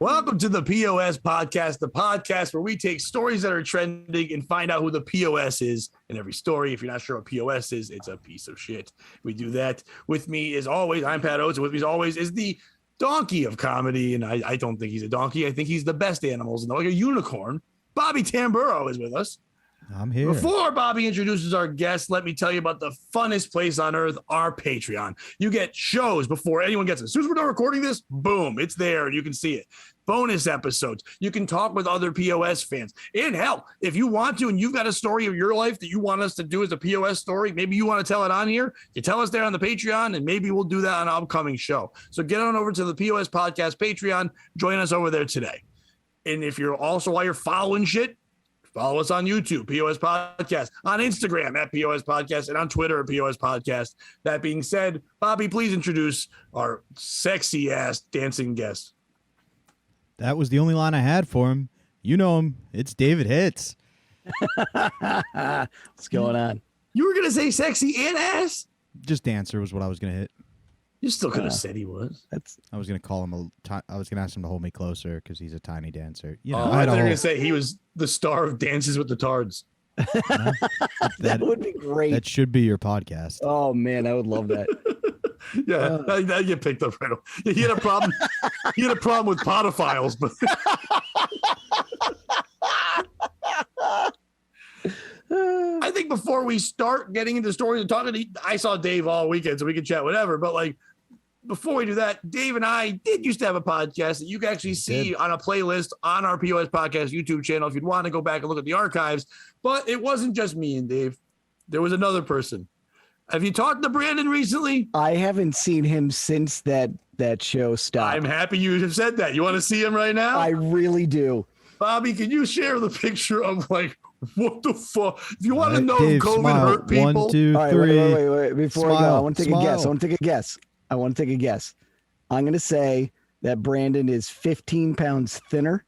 Welcome to the POS podcast, the podcast where we take stories that are trending and find out who the POS is in every story. If you're not sure what POS is, it's a piece of shit. We do that. With me, as always, I'm Pat Oates. With me, as always, is the donkey of comedy. And I don't think he's a donkey. I think he's the best animals, like a unicorn. Bobby Tamburo is with us. I'm here. Before Bobby introduces our guest, let me tell you about the funnest place on earth, our Patreon. You get shows before anyone gets it. As soon as we're done recording this, boom, it's there. You can see it. Bonus episodes. You can talk with other POS fans. And hell, if you want to and you've got a story of your life that you want us to do as a POS story, maybe you want to tell it on here, you tell us there on the Patreon, and maybe we'll do that on an upcoming show. So get on over to the POS Podcast Patreon. Join us over there today. And if you're also, while you're following shit, follow us on YouTube, POS Podcast, on Instagram at POS Podcast, and on Twitter at POS Podcast. That being said, Bobby, please introduce our sexy-ass dancing guest. That was the only line I had for him. You know him. It's David Hintz. What's going on? You were going to say sexy and ass? Just dancer was what I was going to hit. You still could have said he was. I was going to call him I was going to ask him to hold me closer because he's a tiny dancer. You know, I thought you were going to say he was the star of Dances with the Tards. That would be great. That should be your podcast. Oh man, I would love that. Yeah, that get picked up right away. He had a problem. He had a problem with podophiles, but I think before we start getting into stories and talking, I saw Dave all weekend, so we can chat whatever. But like before we do that, Dave and I did used to have a podcast that you can actually see on a playlist on our POS Podcast YouTube channel if you'd want to go back and look at the archives. But it wasn't just me and Dave. There was another person. Have you talked to Brandon recently? I haven't seen him since that show stopped. I'm happy you have said that. You want to see him right now? I really do. Bobby, can you share the picture of like what the fuck? If you want to know Dave, if COVID smile. hurt people. 1, 2, 3. All right, wait. Before I go, I want to take a guess. I want to take a guess. I'm going to say that Brandon is 15 pounds thinner,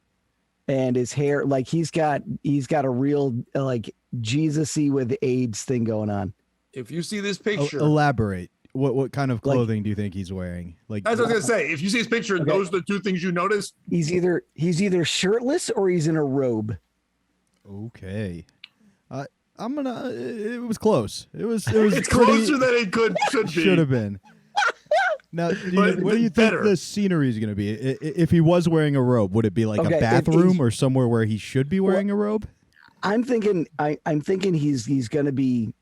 and his hair, like he's got a real like Jesus-y with AIDS thing going on. If you see this picture, Elaborate. What kind of clothing do you think he's wearing? Like, as I was gonna say, if you see this picture, those are the two things you notice. He's either shirtless or he's in a robe. Okay. It was close. It was It's closer than it should be. Should have been. Now, what do you think the scenery is going to be? If he was wearing a robe, would it be like a bathroom or somewhere where he should be wearing a robe? I'm thinking he's going to be.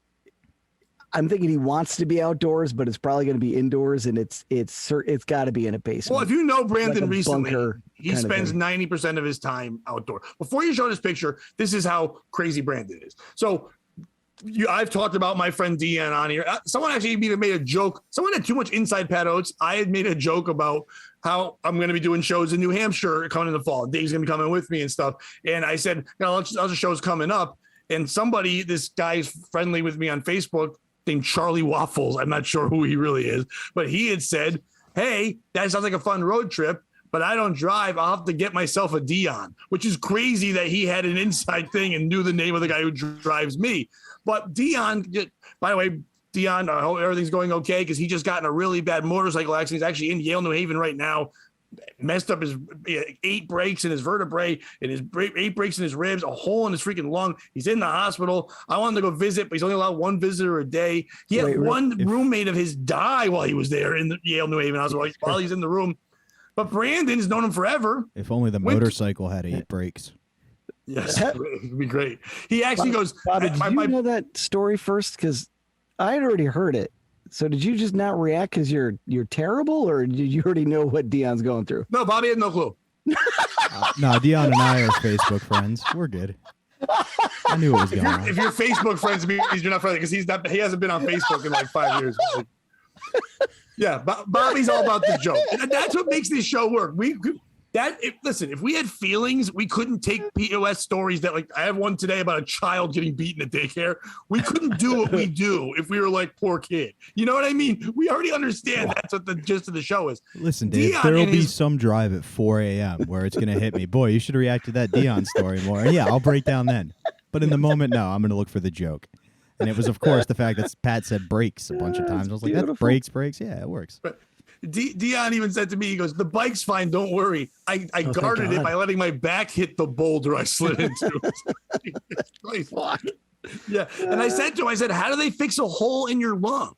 I'm thinking he wants to be outdoors, but it's probably going to be indoors, and it's got to be in a basement. Well, if you know Brandon like recently, he spends 90% of his time outdoor. Before you show this picture, this is how crazy Brandon is. So I've talked about my friend Dion on here. Someone actually even made a joke. Someone had too much inside Pat Oates. I had made a joke about how I'm going to be doing shows in New Hampshire coming in the fall. Dave's going to be coming with me and stuff. And I said, other shows coming up. And this guy's friendly with me on Facebook, named Charlie Waffles. I'm not sure who he really is, but he had said, hey, that sounds like a fun road trip, but I don't drive. I'll have to get myself a Dion, which is crazy that he had an inside thing and knew the name of the guy who drives me. But Dion, by the way, Dion, I hope everything's going okay because he just got in a really bad motorcycle accident. He's actually in Yale, New Haven right now. Messed up his 8 breaks in his vertebrae and 8 breaks in his ribs, a hole in his freaking lung. He's in the hospital. I wanted to go visit, but he's only allowed one visitor a day. He had one roommate of his die while he was there in the Yale, New Haven hospital while he's in the room. But Brandon's known him forever. If only the motorcycle had 8 brakes. Yes, it'd be great. He actually goes. Bobby, did you know that story first? Because I had already heard it. So did you just not react because you're terrible, or did you already know what Dion's going through? No, Bobby had no clue. No, Dion and I are Facebook friends. We're good. I knew what was going on. If you're Facebook friends, means you're not friendly because he hasn't been on Facebook in like 5 years. Yeah, Bobby's all about the joke, and that's what makes this show work. Listen, if we had feelings, we couldn't take POS stories that, like, I have one today about a child getting beaten at daycare. We couldn't do what we do if we were like, poor kid. You know what I mean? We already understand that's what the gist of the show is. Listen, Dave, there will be some drive at 4 a.m. where it's going to hit me. Boy, you should react to that Dion story more. And yeah, I'll break down then. But in the moment, no, I'm going to look for the joke. And it was, of course, the fact that Pat said breaks a bunch of times. I was like, that breaks. Yeah, it works. Dion even said to me, he goes, "The bike's fine, don't worry. I guarded it by letting my back hit the boulder I slid into." Fuck. Yeah, and I said to him, I said, "How do they fix a hole in your lung?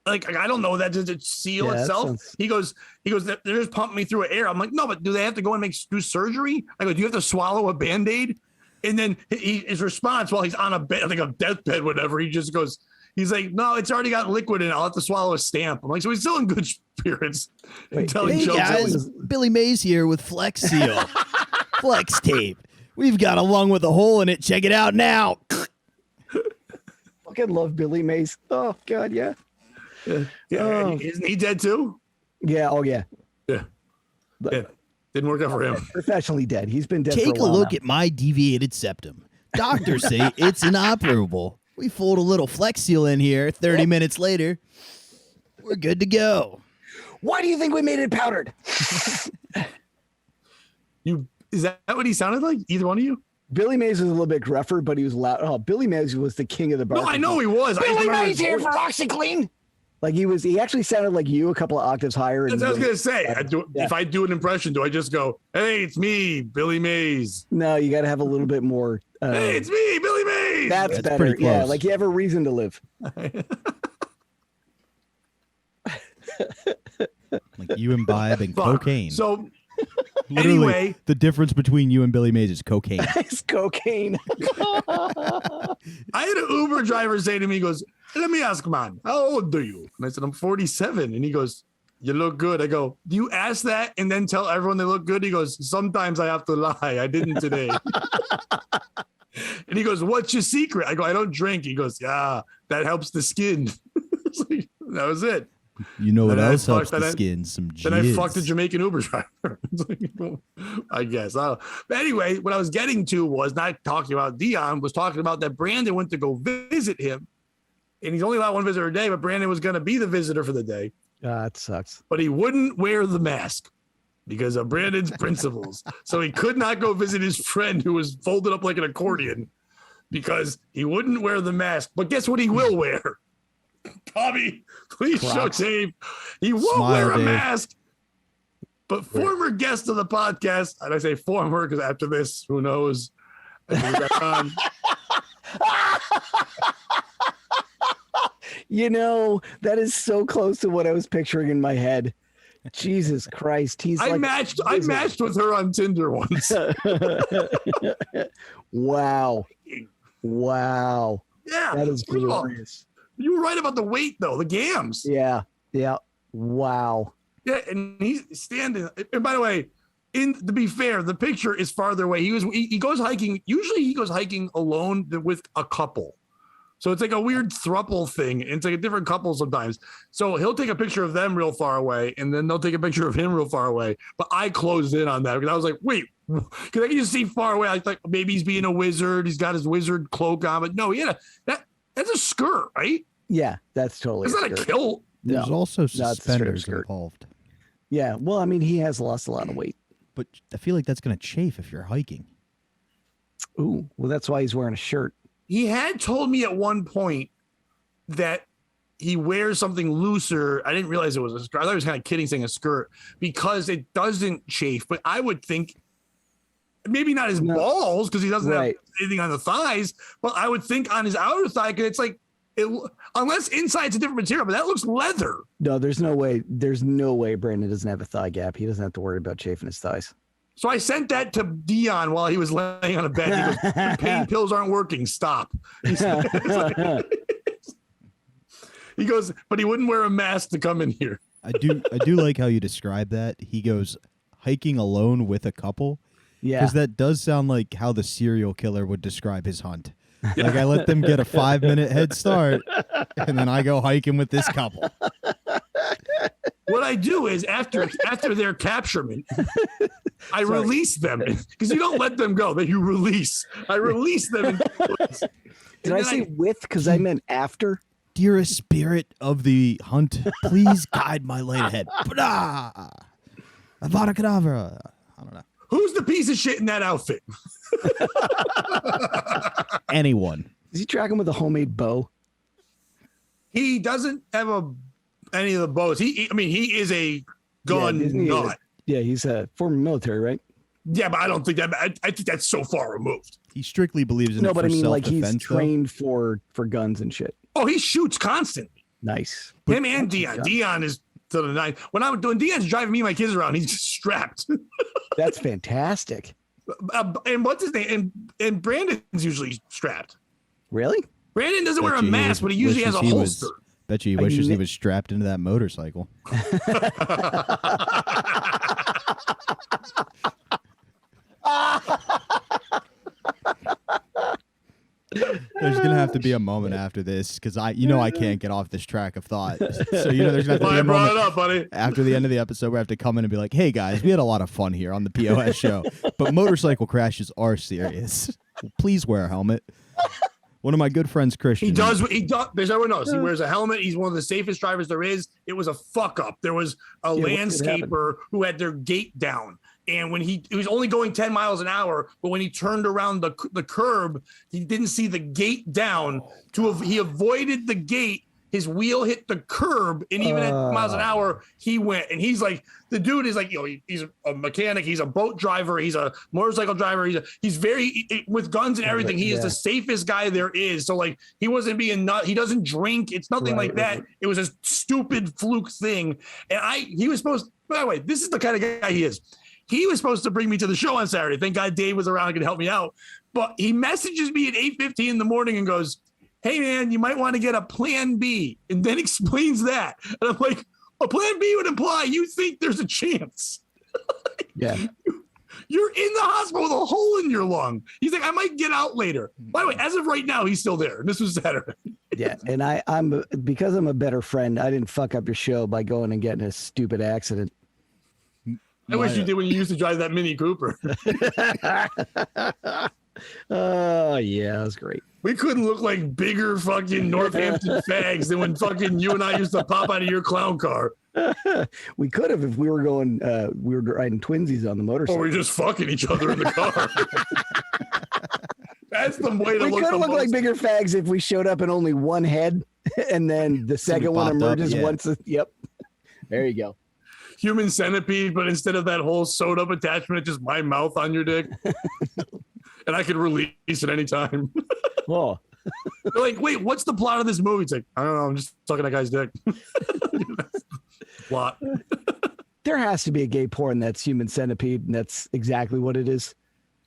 Like I don't know that. Does it seal itself?" He goes, "They're just pumping me through air." I'm like, "No, but do they have to go and do surgery?" I go, "Do you have to swallow a Band-Aid?" And then his response while he's on a bed, like a deathbed, whatever, he just goes, he's like, "No, it's already got liquid in it. I'll have to swallow a stamp." I'm like, so he's still in good spirits. Hey guys, Billy Mays here with Flex Seal. Flex tape. We've got a lung with a hole in it. Check it out now. Fucking love Billy Mays. Oh God, yeah. Isn't he dead too? Yeah. Oh yeah. Yeah. Didn't work out for him. Professionally dead. He's been dead. Take for a look now. at my deviated septum. Doctors say it's inoperable. We fold a little Flex Seal in here. 30 minutes later, we're good to go. Why do you think we made it powdered? Is that what he sounded like? Either one of you? Billy Mays was a little bit gruffer, but he was loud. Oh, Billy Mays was the king of the bar. No, I know he was. Billy Mays here for OxyClean. Like he actually sounded like you a couple of octaves higher. That's what I was gonna say. If I do an impression, do I just go, "Hey, it's me, Billy Mays"? No, you got to have a little bit more. Hey, it's me, Billy Mays. That's better. Yeah, like you have a reason to live. Like you imbibing cocaine. So literally, anyway, the difference between you and Billy Mays is cocaine. It's cocaine. I had an Uber driver say to me, he goes, "Let me ask, man, how old are you?" And I said, "I'm 47. And he goes, "You look good." I go, "Do you ask that and then tell everyone they look good?" He goes, "Sometimes I have to lie. I didn't today." And he goes, "What's your secret?" I go, "I don't drink." He goes, "Yeah, that helps the skin." That was it. You know what else helps the skin? Some jizz. Then I fucked a Jamaican Uber driver. I guess. But anyway, what I was getting to was not talking about Dion, was talking about that Brandon went to go visit him. And he's only allowed one visitor a day, but Brandon was going to be the visitor for the day. That sucks. But he wouldn't wear the mask because of Brandon's principles. So he could not go visit his friend who was folded up like an accordion because he wouldn't wear the mask. But guess what he will wear? Tommy, please show Dave. He won't wear a mask. But former guest of the podcast, and I say former because after this, who knows? You know, that is so close to what I was picturing in my head. Jesus Christ. I matched with her on Tinder once. Wow. Yeah. That is glorious. You were right about the weight, though, the gams. Yeah. Wow. Yeah, and he's standing. And by the way, to be fair, the picture is farther away. He goes hiking. Usually he goes hiking alone with a couple. So it's like a weird throuple thing. It's like a different couple sometimes. So he'll take a picture of them real far away, and then they'll take a picture of him real far away. But I closed in on that because I was like, wait, because I can just see far away. I thought maybe he's being a wizard. He's got his wizard cloak on, but no, that's a skirt, right? Yeah, that's totally. It's not a kilt. There's also suspenders involved. Yeah, well, I mean, he has lost a lot of weight, but I feel like that's going to chafe if you're hiking. Ooh, well, that's why he's wearing a shirt. He had told me at one point that he wears something looser. I didn't realize it was a skirt. I thought he was kind of kidding saying a skirt because it doesn't chafe. But I would think maybe not his balls because he doesn't have anything on the thighs. But I would think on his outer thigh because it's like, unless inside's a different material, but that looks leather. No, there's no way. There's no way Brandon doesn't have a thigh gap. He doesn't have to worry about chafing his thighs. So I sent that to Dion while he was laying on a bed. He goes, pain pills aren't working. Stop. He goes, but he wouldn't wear a mask to come in here. I do like how you describe that. He goes hiking alone with a couple. Yeah. Because that does sound like how the serial killer would describe his hunt. Like I let them get a 5-minute head start, and then I go hiking with this couple. What I do is after their capturement, I release them because you don't let them go. That you release. I release them. Did I say with? Because I meant after. Dearest spirit of the hunt, please guide my light ahead. Avada Kedavra. I don't know. Who's the piece of shit in that outfit? Anyone. Is he tracking with a homemade bow? He doesn't have any of the boats. He is a gun nut. He's a former military, right? Yeah, but I don't think that. I think that's so far removed. He strictly believes in it for self-defense. Like he's trained for guns and shit. Oh, he shoots constantly. Nice. Him and Dion. Dion is to the nine. When Dion's driving me and my kids around, he's just strapped. That's fantastic. And what's his name? And Brandon's usually strapped. Really? Brandon doesn't wear a mask, but he usually has a holster. Bet you he wishes he was strapped into that motorcycle. There's gonna have to be a moment after this because I can't get off this track of thought. So there's gonna have to be a moment it up, buddy. After the end of the episode where I have to come in and be like, "Hey guys, we had a lot of fun here on the POS show, but motorcycle crashes are serious. Please wear a helmet." One of my good friends, Christian. He does. There's everyone knows. He wears a helmet. He's one of the safest drivers there is. It was a fuck up. There was a landscaper who had their gate down. And when he was only going 10 miles an hour, but when he turned around the curb, he didn't see the gate down. He avoided the gate. His wheel hit the curb, and even at miles an hour, he went. And he's like, the dude is like, he's a mechanic. He's a boat driver. He's a motorcycle driver. He's very with guns and everything. He is the safest guy there is. So like, he wasn't being nut. He doesn't drink. It's nothing like that. It was a stupid fluke thing. And he was supposed. By the way, this is the kind of guy he is. He was supposed to bring me to the show on Saturday. Thank God Dave was around and could help me out. But he messages me at 8:15 in the morning and goes, "Hey man, you might want to get a plan B," and then explains that. And I'm like, a plan B would imply you think there's a chance. Yeah. You're in the hospital with a hole in your lung. He's like, I might get out later. By the way, as of right now, he's still there. And this was Saturday. Yeah. And I'm because I'm a better friend, I didn't fuck up your show by going and getting a stupid accident. I wish you did when you used to drive that Mini Cooper. Oh, yeah, that was great. We couldn't look like bigger fucking Northampton fags than when fucking you and I used to pop out of your clown car. We could have if we were going, we were riding twinsies on the motorcycle. Or we were just fucking each other in the car. That's the way to look. We could have looked like bigger fags if we showed up in only one head, and then the second one emerges once. Yep. There you go. Human centipede, but instead of that whole sewed up attachment, it's just my mouth on your dick. And I could release at any time. Oh. They're like, wait, what's the plot of this movie? It's like, I don't know. I'm just sucking that guy's dick. Plot. There has to be a gay porn that's human centipede, and that's exactly what it is.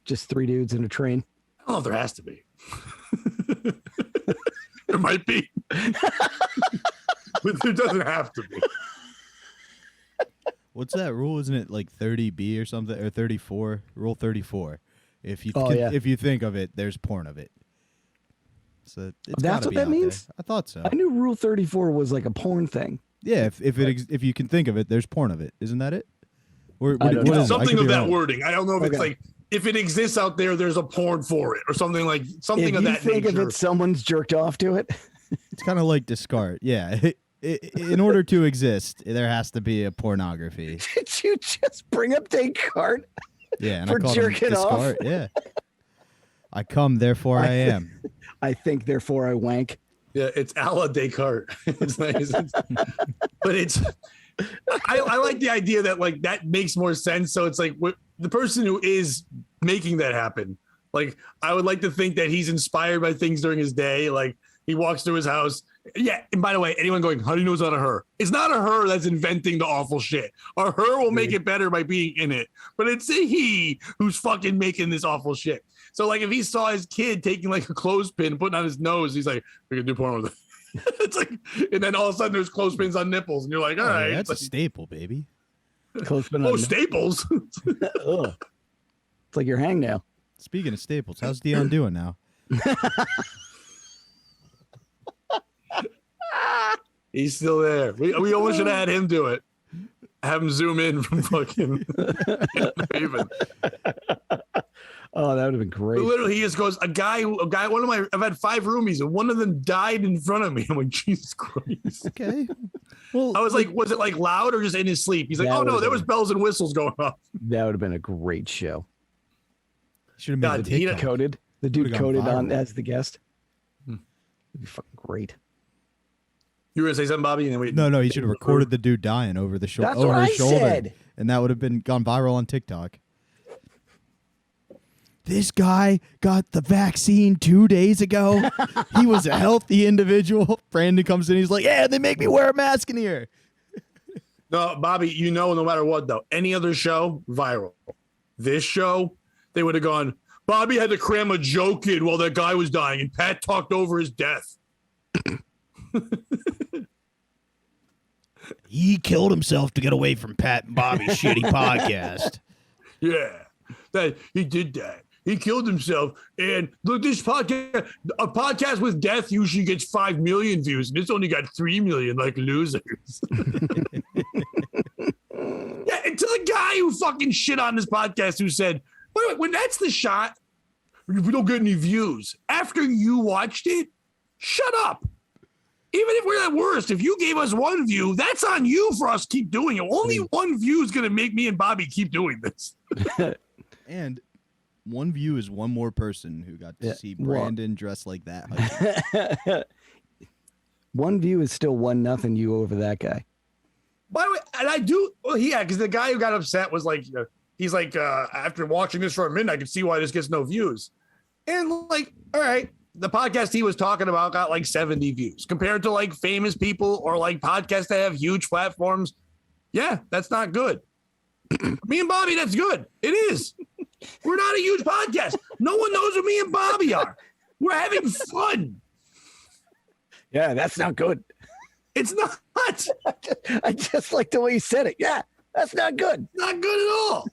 Just three dudes in a train. I don't know if there has to be. There might be. But there doesn't have to be. What's that rule? Isn't it like 30B or something, or 34? Rule 34. If you think of it, there's porn of it. So that's what that means? There. I thought so. I knew Rule 34 was like a porn thing. Yeah, if you can think of it, there's porn of it. Isn't that it? Or something of that wording. I don't know if it's like if it exists out there, there's a porn for it or something of that nature. If you think of it, someone's jerked off to it. It's kind of like Descartes. Yeah. In order to exist, there has to be a pornography. Did you just bring up Descartes? Yeah, and for jerking off. Yeah. I come, therefore I am. I think, therefore I wank. Yeah, it's a la Descartes. It's nice. But I like the idea that like that makes more sense. So it's like the person who is making that happen. Like I would like to think that he's inspired by things during his day. Like he walks through his house. Yeah, and by the way, anyone going, how do you know it's not a her? It's not a her that's inventing the awful shit. A her will make it better by being in it. But it's a he who's fucking making this awful shit. So like if he saw his kid taking like a clothespin, putting on his nose, he's like, we can do porn with it. It's like, and then all of a sudden there's clothespins on nipples, and you're like, all right. That's like, a staple, baby. Staples. It's like your hangnail. Speaking of staples, how's Dion doing now? He's still there. We almost should have had him do it. Have him zoom in from fucking Haven. Oh, that would have been great. But literally, he just goes, I've had 5 roomies, and one of them died in front of me. I'm like, Jesus Christ. Okay. Well, I was like, was it like loud or just in his sleep? He's like, oh no, there was bells and whistles going off. That would have been a great show. Should have made the coded. The dude coded on as the guest. It'd be fucking great. You were gonna say something, Bobby? And no, he should have recorded the dude dying over the shoulder. That's what I said. And that would have been gone viral on TikTok. This guy got the vaccine 2 days ago. He was a healthy individual. Brandon comes in. He's like, yeah, they make me wear a mask in here. No, Bobby, no matter what, though, any other show, viral. This show, they would have gone, Bobby had to cram a joke in while that guy was dying, and Pat talked over his death. He killed himself to get away from Pat and Bobby's shitty podcast. Yeah, that he did that. He killed himself. And look, this podcast, a podcast with death usually gets 5 million views, and it's only got 3 million, like losers. Yeah, and to the guy who fucking shit on this podcast who said, wait, when that's the shot, we don't get any views. After you watched it, shut up. Even if we're at worst, if you gave us 1 view, that's on you for us keep doing it. Only 1 view is going to make me and Bobby keep doing this. And 1 view is 1 more person who got to see Brandon dressed like that. 1 view is still 1-0 you over that guy. By the way, and I do, because the guy who got upset was like, he's like, after watching this for a minute, I can see why this gets no views. And like, all right, the podcast he was talking about got like 70 views compared to like famous people or like podcasts that have huge platforms. Yeah, that's not good. Me and Bobby, that's good. It is. We're not a huge podcast. No one knows who me and Bobby are. We're having fun. Yeah, that's not good. It's not. I just like the way you said it. Yeah, that's not good. Not good at all.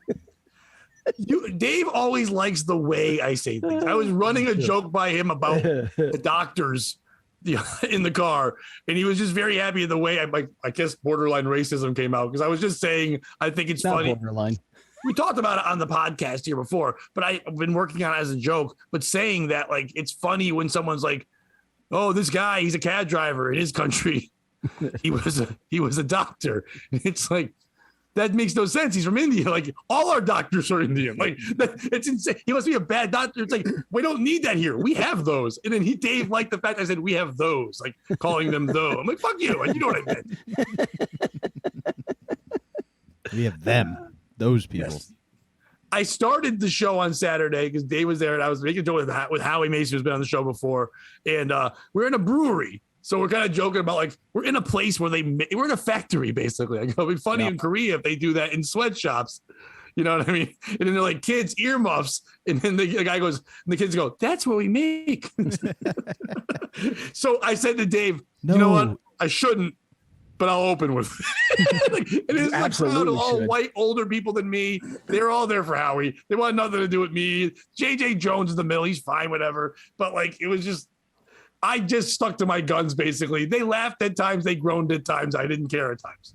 Dave always likes the way I say things. I was running a joke by him about the doctors in the car, and he was just very happy in the way I guess borderline racism came out, because I was just saying I think it's funny. Borderline. We talked about it on the podcast here before, but I've been working on it as a joke, but saying that like it's funny when someone's like, oh, this guy, he's a cab driver in his country. He was a doctor. It's like, that makes no sense. He's from India. Like, all our doctors are Indian. Like, it's insane. He must be a bad doctor. It's like, we don't need that here. We have those. And then Dave liked the fact I said we have those, like calling them those. I'm like, fuck you. And you know what I meant. We have them. Those people. Yes. I started the show on Saturday because Dave was there, and I was making a joke with Howie Mason, who's been on the show before. And we're in a brewery. So we're kind of joking about like, we're in a place where we're in a factory, basically. Like, it'll be funny in Korea if they do that in sweatshops. You know what I mean? And then they're like, kids, earmuffs. And then the guy goes, and the kids go, that's what we make. So I said to Dave, you know what? I shouldn't, but I'll open with it. Like, it is a crowd of all white, older people than me. They're all there for Howie. They want nothing to do with me. JJ Jones in the middle. He's fine, whatever. But like, it was just, I just stuck to my guns, basically. They laughed at times. They groaned at times. I didn't care at times.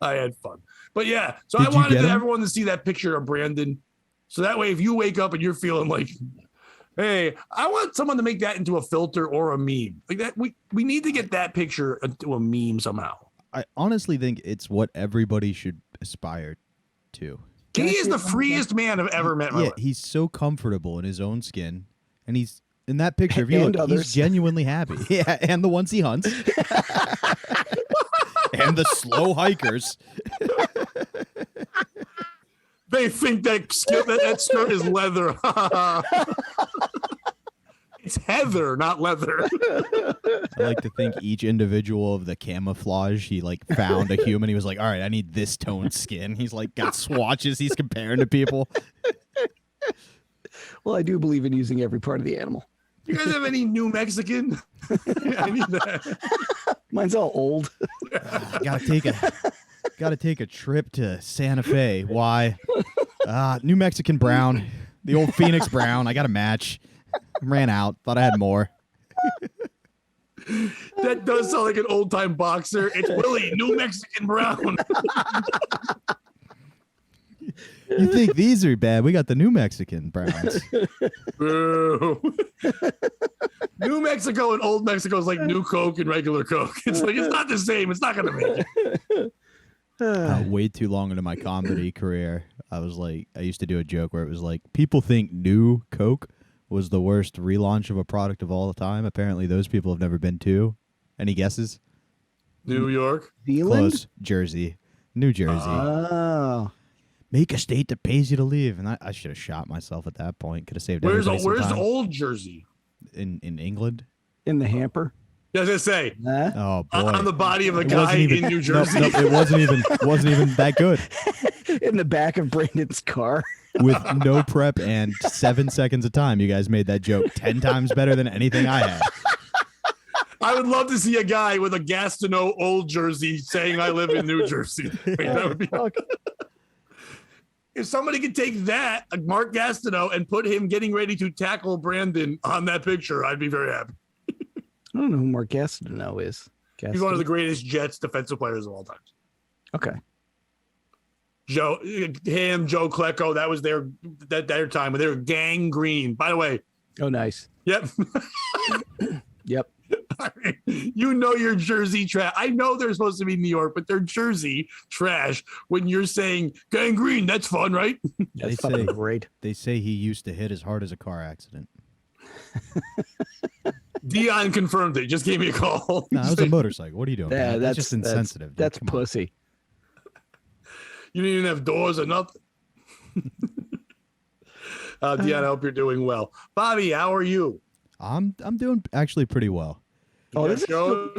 I had fun. But yeah, so I wanted everyone to see that picture of Brandon. So that way, if you wake up and you're feeling like, hey, I want someone to make that into a filter or a meme. Like that, we need to get that picture into a meme somehow. I honestly think it's what everybody should aspire to. He is the freest man I've ever met. Yeah, he's so comfortable in his own skin, and he's in that picture. If you look, he's genuinely happy. Yeah, and the ones he hunts, and the slow hikers. They think that skirt is leather. It's heather, not leather. I like to think each individual of the camouflage, he like found a human. He was like, all right, I need this toned skin. He's like got swatches he's comparing to people. Well, I do believe in using every part of the animal. You guys have any New Mexican? I need that. Mine's all old. Gotta take a trip to Santa Fe. Why? New Mexican brown. The old Phoenix brown. I got a match. Ran out. Thought I had more. That does sound like an old time boxer. It's Willie, New Mexican brown. You think these are bad? We got the New Mexican browns. Boo. New Mexico and Old Mexico is like New Coke and regular Coke. It's like, it's not the same. It's not going to make it. Way too long into my comedy career, I used to do a joke where it was like, people think new Coke was the worst relaunch of a product of all time? Apparently, those people have never been to. Any guesses? New York. Zealand? Close. Jersey. New Jersey. Oh. Make a state that pays you to leave. And I should have shot myself at that point. Could have saved everybody some time. Old Jersey? In England? In the hamper? I was gonna say. Oh boy! On the body of a guy in New Jersey. No, it wasn't even that good. In the back of Brandon's car. With no prep and 7 seconds of time, you guys made that joke 10 times better than anything I had. I would love to see a guy with a Gastineau old jersey saying I live in New Jersey. That would be. If somebody could take that, Mark Gastineau, and put him getting ready to tackle Brandon on that picture, I'd be very happy. I don't know who Mark Gastineau is. He's one of the greatest Jets defensive players of all time. Okay. Joe Klecko, that was their time when they were gangrene. By the way. Oh, nice. Yep. Yep. You know your Jersey trash. I know they're supposed to be New York, but they're Jersey trash when you're saying gangrene. That's fun, right? That's fucking great. They say he used to hit as hard as a car accident. Dion confirmed it. Just gave me a call. No, it was a motorcycle. What are you doing? Yeah, that's just insensitive. That's pussy. You didn't even have doors or nothing. Dion, I hope you're doing well. Bobby, how are you? I'm doing actually pretty well. Oh, this is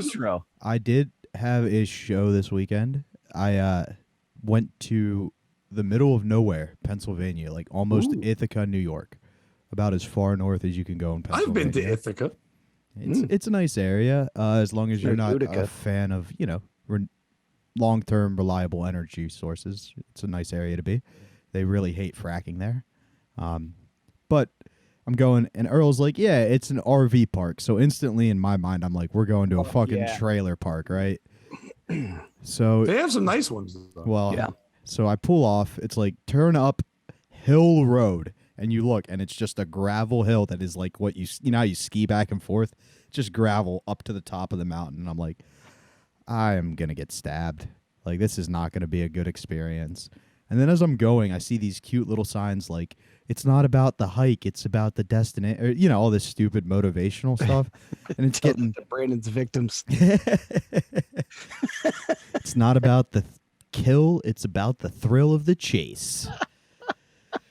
intro. I did have a show this weekend. I went to the middle of nowhere, Pennsylvania, like almost Ithaca, New York, about as far north as you can go in Pennsylvania. I've been to Ithaca. It's a nice area, as long as you're not a fan of long-term reliable energy sources. It's a nice area to be. They really hate fracking there, but I'm going, and Earl's like, yeah, it's an RV park. So instantly in my mind, I'm like, we're going to a fucking trailer park, right? So they have some nice ones, though. Well, yeah. So I pull off. It's like turn up Hill Road, and you look, and it's just a gravel hill that is like what you know how you ski back and forth, just gravel up to the top of the mountain. And I'm like, I am gonna get stabbed. Like, this is not gonna be a good experience. And then as I'm going, I see these cute little signs like, it's not about the hike, it's about the destination, or, all this stupid motivational stuff. And it's getting Brandon's victims. It's not about the kill, it's about the thrill of the chase.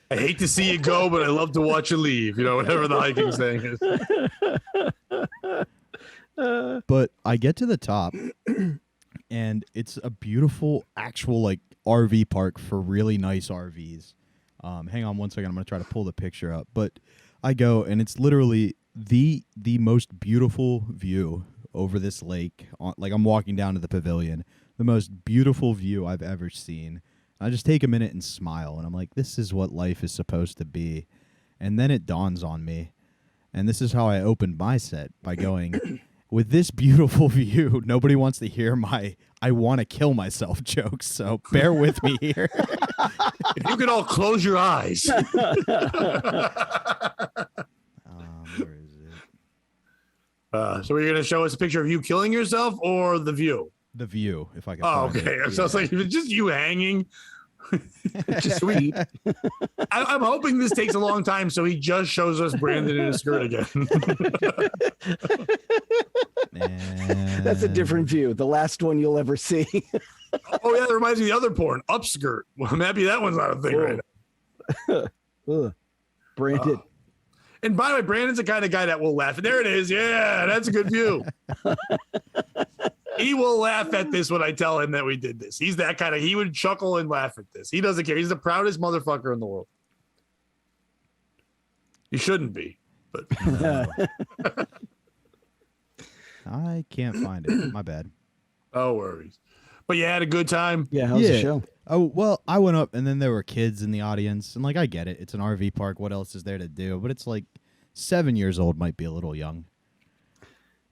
I hate to see you go, but I love to watch you leave. Whatever the hiking thing is. But I get to the top, and it's a beautiful, actual, like, RV park for really nice RVs. Hang on one second. I'm going to try to pull the picture up. But I go, and it's literally the most beautiful view over this lake. Like, I'm walking down to the pavilion. The most beautiful view I've ever seen. I just take a minute and smile, and I'm like, this is what life is supposed to be. And then it dawns on me. And this is how I opened my set, by going, with this beautiful view, nobody wants to hear my I want to kill myself jokes, so bear with me here. If you could all close your eyes. Where is it? So are you going to show us a picture of you killing yourself or the view? The view, if I can. Oh, okay. So it's like just you hanging. Just sweet. I'm hoping this takes a long time, so he just shows us Brandon in a skirt again. That's a different view. The last one you'll ever see. Oh yeah, that reminds me of the other porn, upskirt. Well, maybe that one's not a thing right now. Brandon. And by the way, Brandon's the kind of guy that will laugh. There it is. Yeah, that's a good view. He will laugh at this when I tell him that we did this. He's that kind of, he would chuckle and laugh at this. He doesn't care. He's the proudest motherfucker in the world. He shouldn't be, but no. I can't find it. My bad. No worries. But you had a good time? Yeah, how's the show? Oh, well, I went up, and then there were kids in the audience, and, like, I get it. It's an RV park. What else is there to do? But it's, like, 7 years old might be a little young.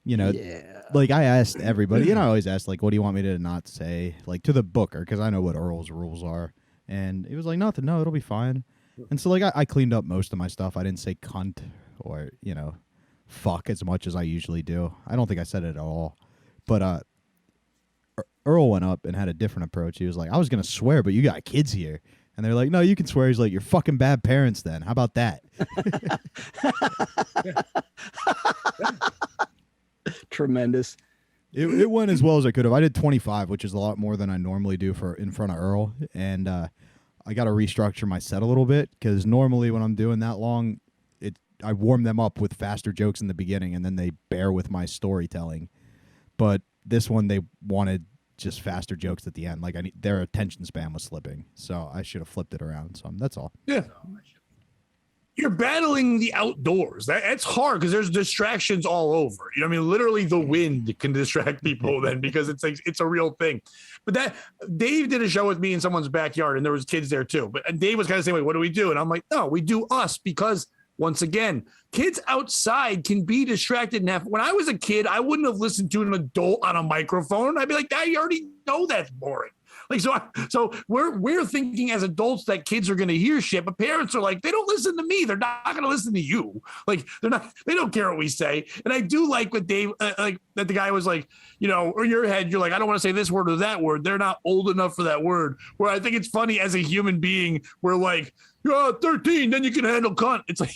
Like, I asked everybody, I always ask, like, what do you want me to not say, like, to the booker, because I know what Earl's rules are. And he was like, nothing, no, it'll be fine. And so, like, I cleaned up most of my stuff. I didn't say cunt or, fuck as much as I usually do. I don't think I said it at all. But Earl went up and had a different approach. He was like, I was going to swear, but you got kids here. And they're like, no, you can swear. He's like, you're fucking bad parents then. How about that? Tremendous. It went as well as I could have. I did 25, which is a lot more than I normally do for in front of Earl. And I got to restructure my set a little bit because normally when I'm doing that long, I warm them up with faster jokes in the beginning and then they bear with my storytelling. But this one, they wanted just faster jokes at the end. Like their attention span was slipping. So I should have flipped it around. So that's all. Yeah. You're battling the outdoors. That's hard because there's distractions all over. You know what I mean? Literally the wind can distract people then because it's like it's a real thing. But that Dave did a show with me in someone's backyard and there was kids there too. But Dave was kind of saying, wait, what do we do? And I'm like, no, we do us because once again, kids outside can be distracted. And when I was a kid, I wouldn't have listened to an adult on a microphone. I'd be like, Dad, you already know that's boring. Like, so we're thinking as adults that kids are going to hear shit, but parents are like, they don't listen to me. They're not going to listen to you. Like they don't care what we say. And I do like what Dave, like that the guy was like, you know, or in your head, you're like, I don't want to say this word or that word. They're not old enough for that word. Where I think it's funny as a human being, we're like, you're 13, then you can handle cunt. It's like,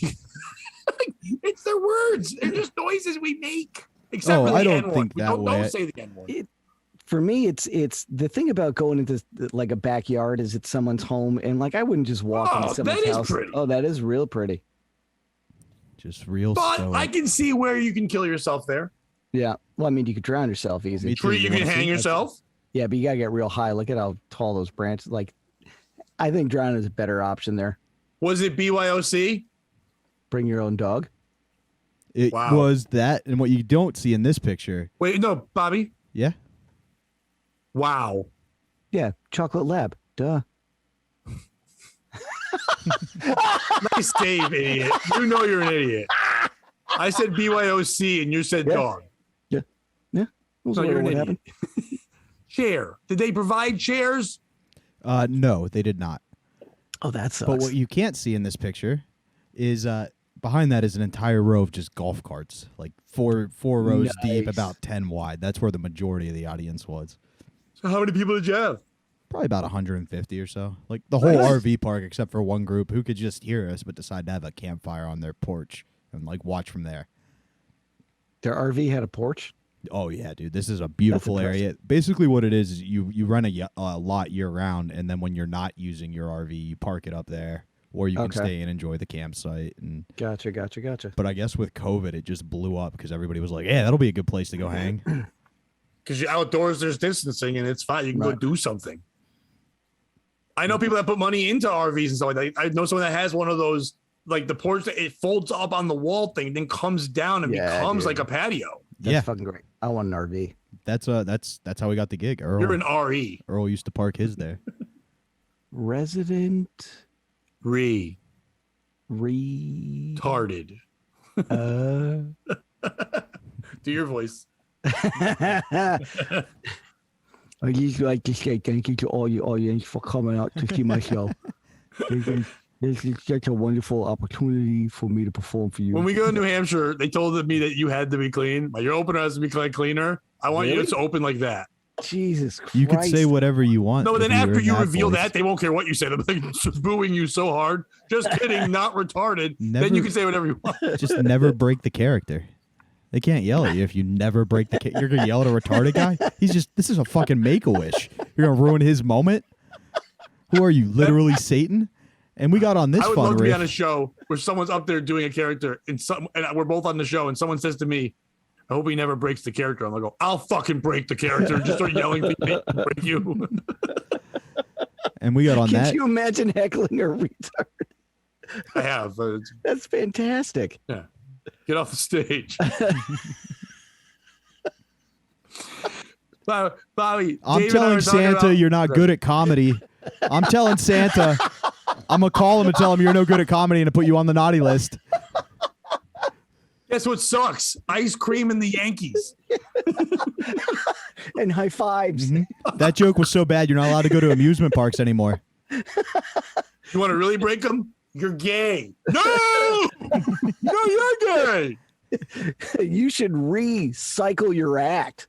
it's their words. They're just noises we make. Except for the I don't N-word. think that way. Don't say the N-word. For me, it's the thing about going into like a backyard is it's someone's home, and like I wouldn't just walk into someone's house. Pretty. Oh, that is real pretty. Just real. But stoic. I can see where you can kill yourself there. Yeah. Well, I mean, you could drown yourself easy. You can hang yourself. Yeah, but you gotta get real high. Look at how tall those branches. Like, I think drowning is a better option there. Was it BYOC? Bring your own dog. It was that, and what you don't see in this picture. Wait, no, Bobby. Yeah. Wow. Yeah, Chocolate Lab. Duh. Nice save, idiot. You know you're an idiot. I said BYOC and you said dog. Yeah. Yeah. So you're an idiot. Chair. Did they provide chairs? No, they did not. Oh, that sucks. But what you can't see in this picture is behind that is an entire row of just golf carts, like four rows deep, about 10 wide. That's where the majority of the audience was. So how many people did you have? Probably about 150 or so. Like the whole RV park, except for one group who could just hear us, but decided to have a campfire on their porch and like watch from there. Their RV had a porch? Oh yeah, dude. This is a beautiful area. Basically what it is you rent a lot year round, and then when you're not using your RV, you park it up there, or you can stay and enjoy the campsite. And Gotcha. But I guess with COVID, it just blew up because everybody was like, yeah, that'll be a good place to go hang. Because you're outdoors, there's distancing, and it's fine. You can go do something. I know people that put money into RVs and stuff like that. I know someone that has one of those, like the porch that it folds up on the wall thing, then comes down and becomes like a patio. That's fucking great. I want an RV. That's how we got the gig. Earl, you're an RE. Earl used to park his there. Resident. Retarded. Do your voice. I just like to say thank you to all your audience for coming out to see my show. This is such a wonderful opportunity for me to perform for you. When we go to New Hampshire, they told me that you had to be clean. Your opener has to be cleaner. I want you to open like that. Jesus Christ. You can say whatever you want. No, but then after you reveal that, they won't care what you say. They'll be like booing you so hard. Just kidding, not retarded. Then you can say whatever you want. Just never break the character. They can't yell at you if you never break the You're going to yell at a retarded guy? This is a fucking Make-A-Wish. You're going to ruin his moment? Who are you, literally Satan? And we got on this I would fun love to be riff. on a show where someone's up there doing a character and we're both on the show and someone says to me, I hope he never breaks the character. I'm like, I'll fucking break the character and just start yelling at me, break you. And we got on that. Can you imagine heckling a retard? I have. That's fantastic. Yeah. Get off the stage. Bobby, I'm Dave telling Santa you're not good at comedy. I'm telling Santa, I'm going to call him and tell him you're no good at comedy and to put you on the naughty list. Guess what sucks? Ice cream and the Yankees. And high fives. Mm-hmm. That joke was so bad, you're not allowed to go to amusement parks anymore. You want to really break them? You're gay. No! No, you're gay. You should recycle your act.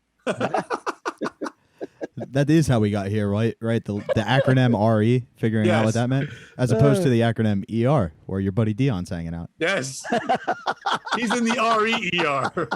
that is how we got here, right? Right. The acronym RE, figuring out what that meant, as opposed to the acronym ER, where your buddy Dion's hanging out. Yes. He's in the REER.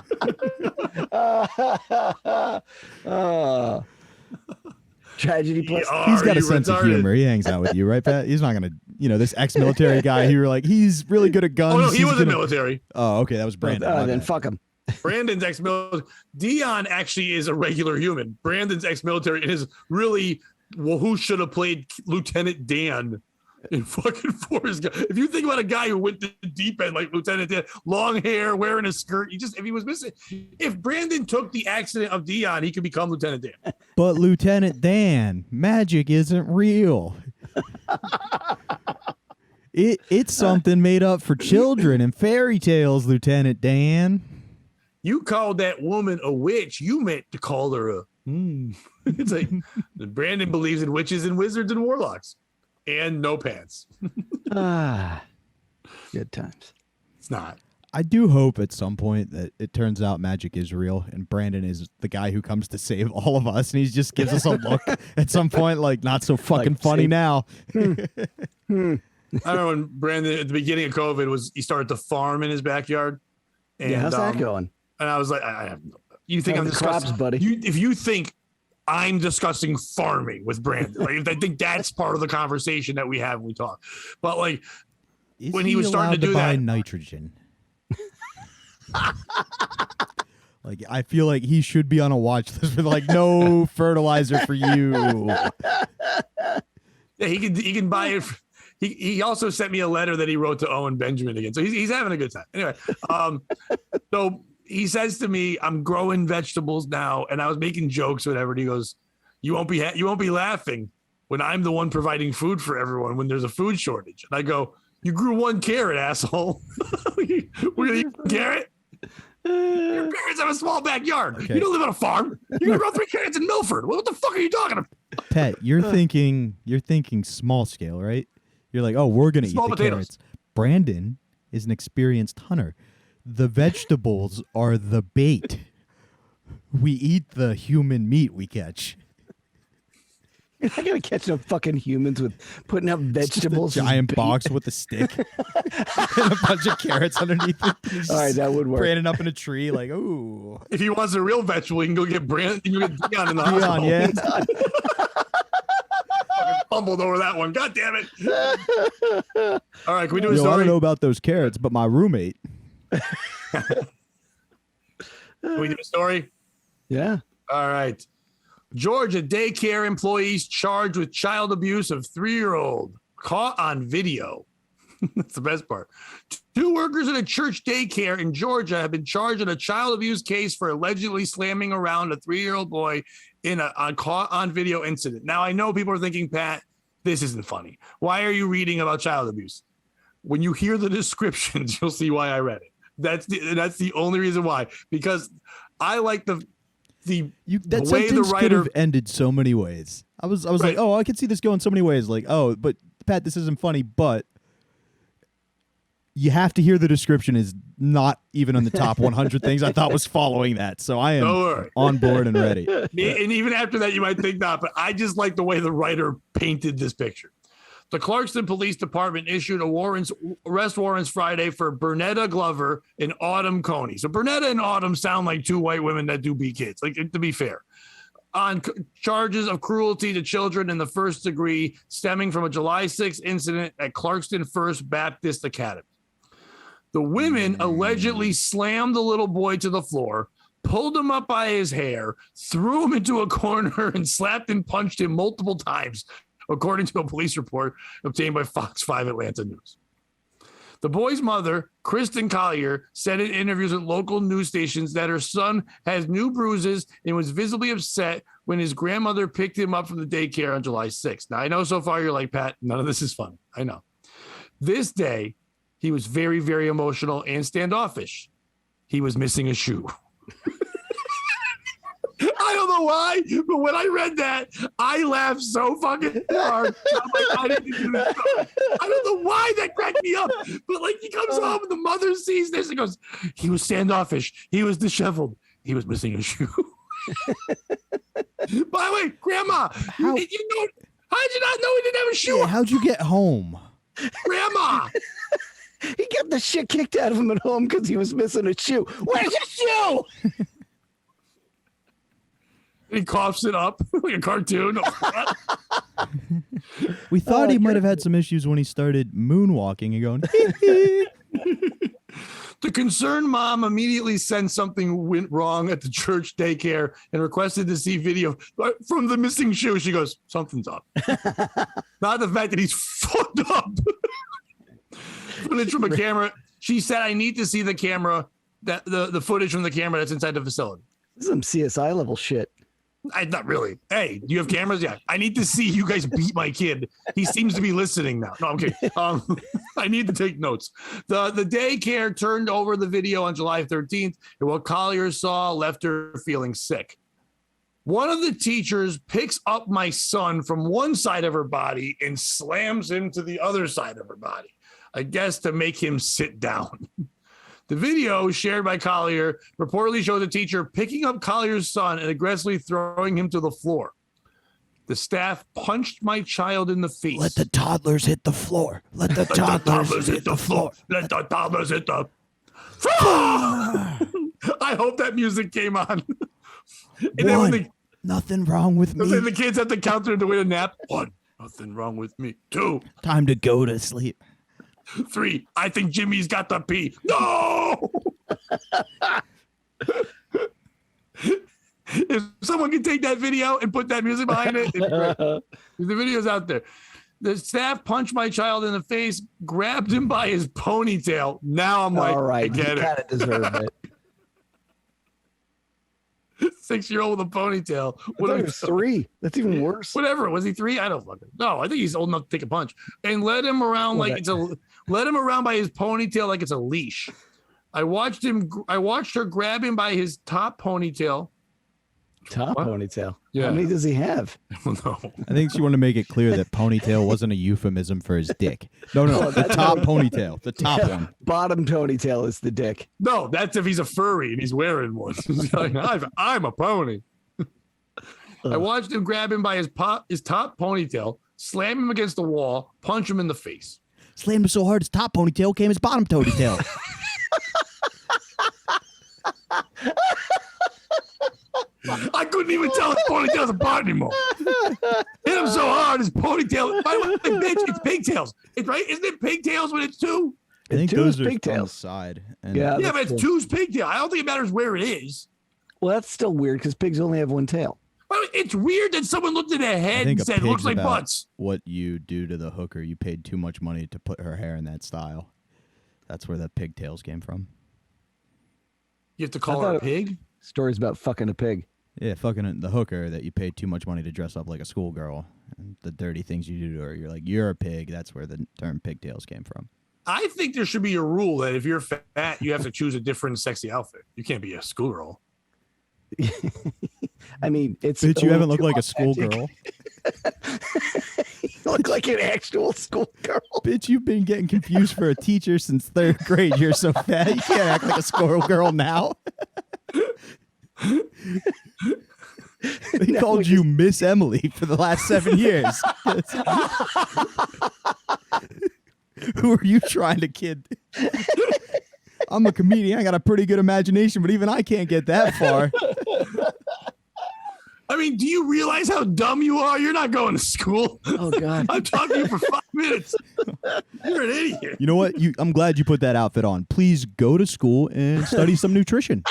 Tragedy plus. He's got a sense of humor. He hangs out with you, right, Pat? He's not gonna, this ex-military guy. You were like, he's really good at guns. Oh no, he wasn't military. Oh, okay, that was Brandon. Then fuck him. Brandon's ex-military. Dion actually is a regular human. Brandon's ex-military and is really who should have played Lieutenant Dan in fucking Forrest Gump. If you think about a guy who went to the deep end like Lieutenant Dan, long hair, wearing a skirt, if he was missing, if Brandon took the accident of Dion, he could become Lieutenant Dan. But Lieutenant Dan, magic isn't real. It's something made up for children and fairy tales, Lieutenant Dan. You called that woman a witch. You meant to call her a. It's like Brandon believes in witches and wizards and warlocks, and no pants. Good times. It's not. I do hope at some point that it turns out magic is real, and Brandon is the guy who comes to save all of us, and he just gives us a look at some point, like not so fucking funny now. I remember when Brandon at the beginning of COVID he started to farm in his backyard. And, how's that going? And I was like, I have no. You think I'm discussing, crops, buddy? If you think I'm discussing farming with Brandon, like I think that's part of the conversation that we have when we talk. But like when he was starting to do that, nitrogen. Like I feel like he should be on a watch list with like no fertilizer for you. Yeah, he can buy it. He also sent me a letter that he wrote to Owen Benjamin again. So he's having a good time. Anyway, so he says to me, I'm growing vegetables now. And I was making jokes, whatever. And he goes, you won't be laughing when I'm the one providing food for everyone when there's a food shortage. And I go, you grew 1 carrot, asshole. We're going to eat carrot? Your parents have a small backyard. Okay. You don't live on a farm. You're going to grow 3 carrots in Milford. What the fuck are you talking about? Pet, you're thinking small scale, right? You're like, oh, we're going to eat the potatoes. Carrots. Brandon is an experienced hunter. The vegetables are the bait. We eat the human meat we catch. You're not going to catch no fucking humans with putting up vegetables. Giant box with a stick and a bunch of carrots underneath it. All right, that would work. Brandon up in a tree like, ooh. If he wants a real vegetable, you can go get Brandon. You can get Dion in the hospital. Yeah. Fumbled over that one. God damn it. All right, can we do a story? I don't know about those carrots, but my roommate. Can we do a story? Yeah. All right. Georgia daycare employees charged with child abuse of 3-year-old caught on video. That's the best part. 2 workers at a church daycare in Georgia have been charged in a child abuse case for allegedly slamming around a 3-year-old boy in a caught on video incident. Now, I know people are thinking, Pat, this isn't funny. Why are you reading about child abuse? When you hear the descriptions, you'll see why I read it. That's the only reason why. Because I like the way the writer could have ended so many ways. I was right. Like, oh, I could see this going so many ways. Like, oh, but Pat, this isn't funny, but you have to hear the description is not even on the top 100 things I thought was following that. So I am on board and ready. And even after that, you might think not, but I just like the way the writer painted this picture. The Clarkston Police Department issued arrest warrants Friday for Bernetta Glover and Autumn Coney. So Bernetta and Autumn sound like 2 white women that do beat kids, like to be fair. On charges of cruelty to children in the first degree stemming from a July 6th incident at Clarkston First Baptist Academy. The women allegedly slammed the little boy to the floor, pulled him up by his hair, threw him into a corner, and slapped and punched him multiple times, according to a police report obtained by Fox 5 Atlanta News. The boy's mother, Kristen Collier, said in interviews with local news stations that her son has new bruises and was visibly upset when his grandmother picked him up from the daycare on July 6th. Now, I know so far you're like, Pat, none of this is funny. I know. This day, he was very, very emotional and standoffish. He was missing a shoe. I don't know why, but when I read that, I laughed so fucking hard. I'm like, I didn't do this. I don't know why that cracked me up, but like he comes home and the mother sees this and goes, he was standoffish. He was disheveled. He was missing a shoe. By the way, Grandma, how did you know? How did you not know he didn't have a shoe? Yeah, how'd you get home? Grandma. He got the shit kicked out of him at home because he was missing a shoe. Where's your shoe? He coughs it up like a cartoon. We thought he might have had some issues when he started moonwalking and going. The concerned mom immediately sensed something went wrong at the church daycare and requested to see video from the missing shoe. She goes, something's up. Not the fact that he's fucked up. Footage from a camera. She said, I need to see the camera, that the footage from the camera that's inside the facility. This is some CSI level shit. Not really. Hey, do you have cameras? Yeah. I need to see you guys beat my kid. He seems to be listening now. No, I'm kidding. I need to take notes. The daycare turned over the video on July 13th, and what Collier saw left her feeling sick. One of the teachers picks up my son from one side of her body and slams him to the other side of her body, I guess to make him sit down. The video shared by Collier reportedly shows a teacher picking up Collier's son and aggressively throwing him to the floor. The staff punched my child in the face. Let the toddlers hit the floor. Let the toddlers hit the floor. Let the toddlers hit the floor. I hope that music came on. And then when nothing wrong with me. Then the kids have to count to win a nap. 1, nothing wrong with me. 2, time to go to sleep. 3, I think Jimmy's got the pee. No! If someone can take that video and put that music behind it, it'd be great. The video's out there. The staff punched my child in the face, grabbed him by his ponytail. Now I'm like, all right, I get you kind of deserve it. 6-year-old with a ponytail. What was 3? That's even worse. Whatever. Was he 3? I don't fucking know. I think he's old enough to take a punch. And led him around led him around by his ponytail like it's a leash. I watched her grab him by his top ponytail. Top ponytail. Yeah. How many does he have? I don't know. I think she wanted to make it clear that ponytail wasn't a euphemism for his dick. No, the top ponytail, the top one. Bottom ponytail is the dick. No, that's if he's a furry and he's wearing one. He's like, I'm a pony. I watched him grab him by his top ponytail, slam him against the wall, punch him in the face. Slammed him so hard his top ponytail came his bottom ponytail. I couldn't even tell his ponytail's apart anymore. Hit him so hard, his ponytail. By the way, bitch, it's pigtails. It's right. Isn't it pigtails when it's 2? I think Two's those are pigtails. on the side. And Yeah, Yeah, but it's 2's pigtail. I don't think it matters where it is. Well, that's still weird because pigs only have one tail. Well, it's weird that someone looked at a I head think and a said, "Looks pig's like about butts." what you do to the hooker. You paid too much money to put her hair in that style. That's where the pigtails came from. You have to call her a pig. Stories about fucking a pig. Yeah, fucking the hooker that you paid too much money to dress up like a schoolgirl. And the dirty things you do to her. You're like, you're a pig. That's where the term pigtails came from. I think there should be a rule that if you're fat, you have to choose a different sexy outfit. You can't be a schoolgirl. I mean, it's. Bitch, you haven't looked too like a authentic. schoolgirl. You look like an actual schoolgirl. Bitch, you've been getting confused for a teacher since 3rd grade. You're so fat. You can't act like a schoolgirl now. They called you Miss Emily for the last 7 years. Who are you trying to kid? I'm a comedian. I got a pretty good imagination, but even I can't get that far. I mean, do you realize how dumb you are? You're not going to school. Oh God! I'm talking to you for 5 minutes. You're an idiot. You know what? I'm glad you put that outfit on. Please go to school and study some nutrition.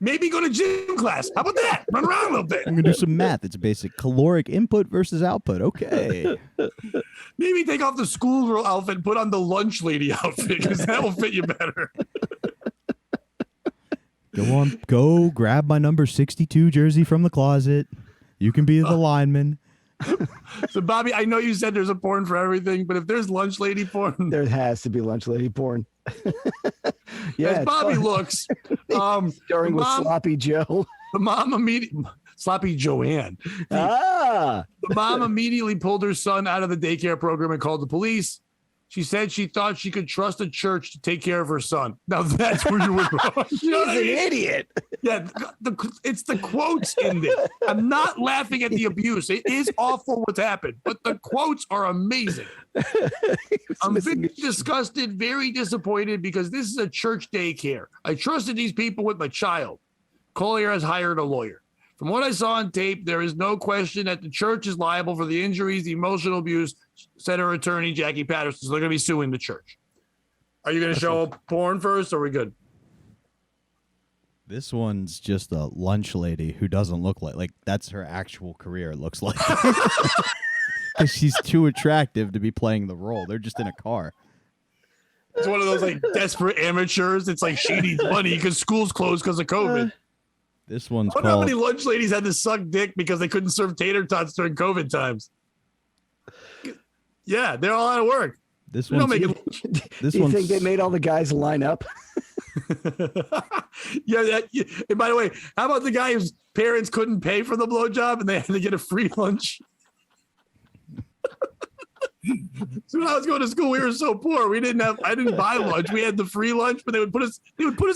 Maybe go to gym class. How about that? Run around a little bit. I'm going to do some math. It's basic caloric input versus output. Okay. Maybe take off the schoolgirl outfit and put on the lunch lady outfit because that will fit you better. Go grab my number 62 jersey from the closet. You can be the lineman. So, Bobby, I know you said there's a porn for everything, but if there's lunch lady porn, There has to be lunch lady porn. as Bobby looks, starring with Sloppy Joe. the mom immediately, Sloppy Joanne. Ah, The mom immediately pulled her son out of the daycare program and called the police. She said she thought she could trust a church to take care of her son. Now that's where you were wrong. You know what I She's an mean? idiot. Yeah, it's the quotes in this. I'm not laughing at the abuse. It is awful what's happened, but the quotes are amazing. I'm very disgusted, very disappointed because this is a church daycare. I trusted these people with my child. Collier has hired a lawyer. From what I saw on tape, there is no question that the church is liable for the injuries, the emotional abuse, said her attorney, Jackie Patterson. So they're going to be suing the church. Are you going to show porn first, or are we good? This one's just a lunch lady who doesn't look like that's her actual career, it looks like. Because she's too attractive to be playing the role. They're just in a car. It's one of those like desperate amateurs. It's like she needs money because school's closed because of COVID. This one's I wonder how called... many lunch ladies had to suck dick because they couldn't serve tater tots during COVID times. Yeah, they're all out of work. This They don't one's... make it. Do you think they made all the guys line up? Yeah. And by the way, how about the guy whose parents couldn't pay for the blowjob and they had to get a free lunch? So when I was going to school, we were so poor. I didn't buy lunch. We had the free lunch, but they would put us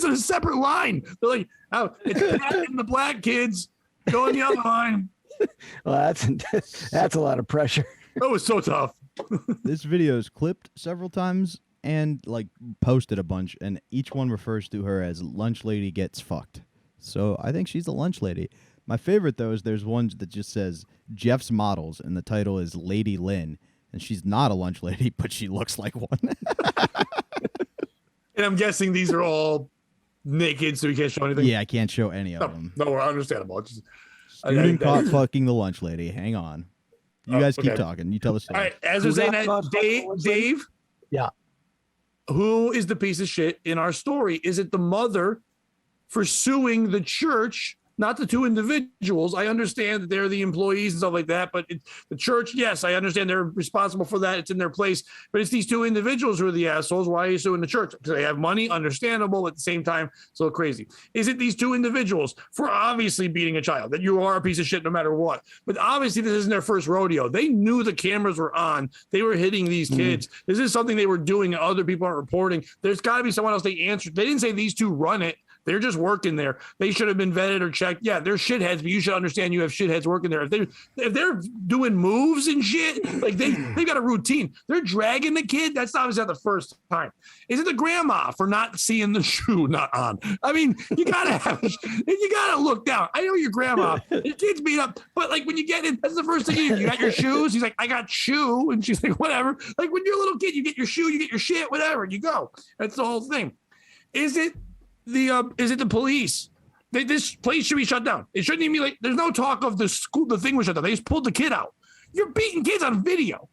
in a separate line. They're like, oh, it's Pat and the black kids. Go in the other line. Well, that's a lot of pressure. That was so tough. This video is clipped several times and like posted a bunch, and each one refers to her as lunch lady gets fucked. So I think she's a lunch lady. My favorite though is there's one that just says Jeff's Models, and the title is Lady Lynn, and she's not a lunch lady, but she looks like one. And I'm guessing these are all naked, so we can't show anything. Yeah, I can't show any of them. No, we're understandable. It's just, Student caught fucking the lunch lady. Hang on. You guys keep okay. talking. You tell the story. All right, as we're saying that, Dave, Yeah. who is the piece of shit in our story? Is it the mother for suing the church, not the two individuals? I understand that they're the employees and stuff like that, but the church, yes, I understand they're responsible for that. It's in their place, but it's these two individuals who are the assholes. Why are you suing the church? Because they have money, understandable, at the same time, so crazy. Is it these two individuals for obviously beating a child, that you are a piece of shit no matter what? But obviously this isn't their first rodeo. They knew the cameras were on. They were hitting these kids. This is something they were doing and other people aren't reporting. There's got to be someone else they answered. They didn't say these two run it. They're just working there. They should have been vetted or checked. Yeah, they're shitheads, but you should understand you have shitheads working there. If they're doing moves and shit, like they got a routine. They're dragging the kid. That's obviously not the first time. Is it the grandma for not seeing the shoe not on? I mean, you gotta look down. I know your grandma. Your kid's beat up, but like when you get in, that's the first thing you got your shoes. He's like, I got shoe, and she's like, whatever. Like when you're a little kid, you get your shoe, you get your shit, whatever. You go. That's the whole thing. Is it the police? This place should be shut down. It shouldn't even be like, there's no talk of the school, the thing was shut down. They just pulled the kid out. You're beating kids on video.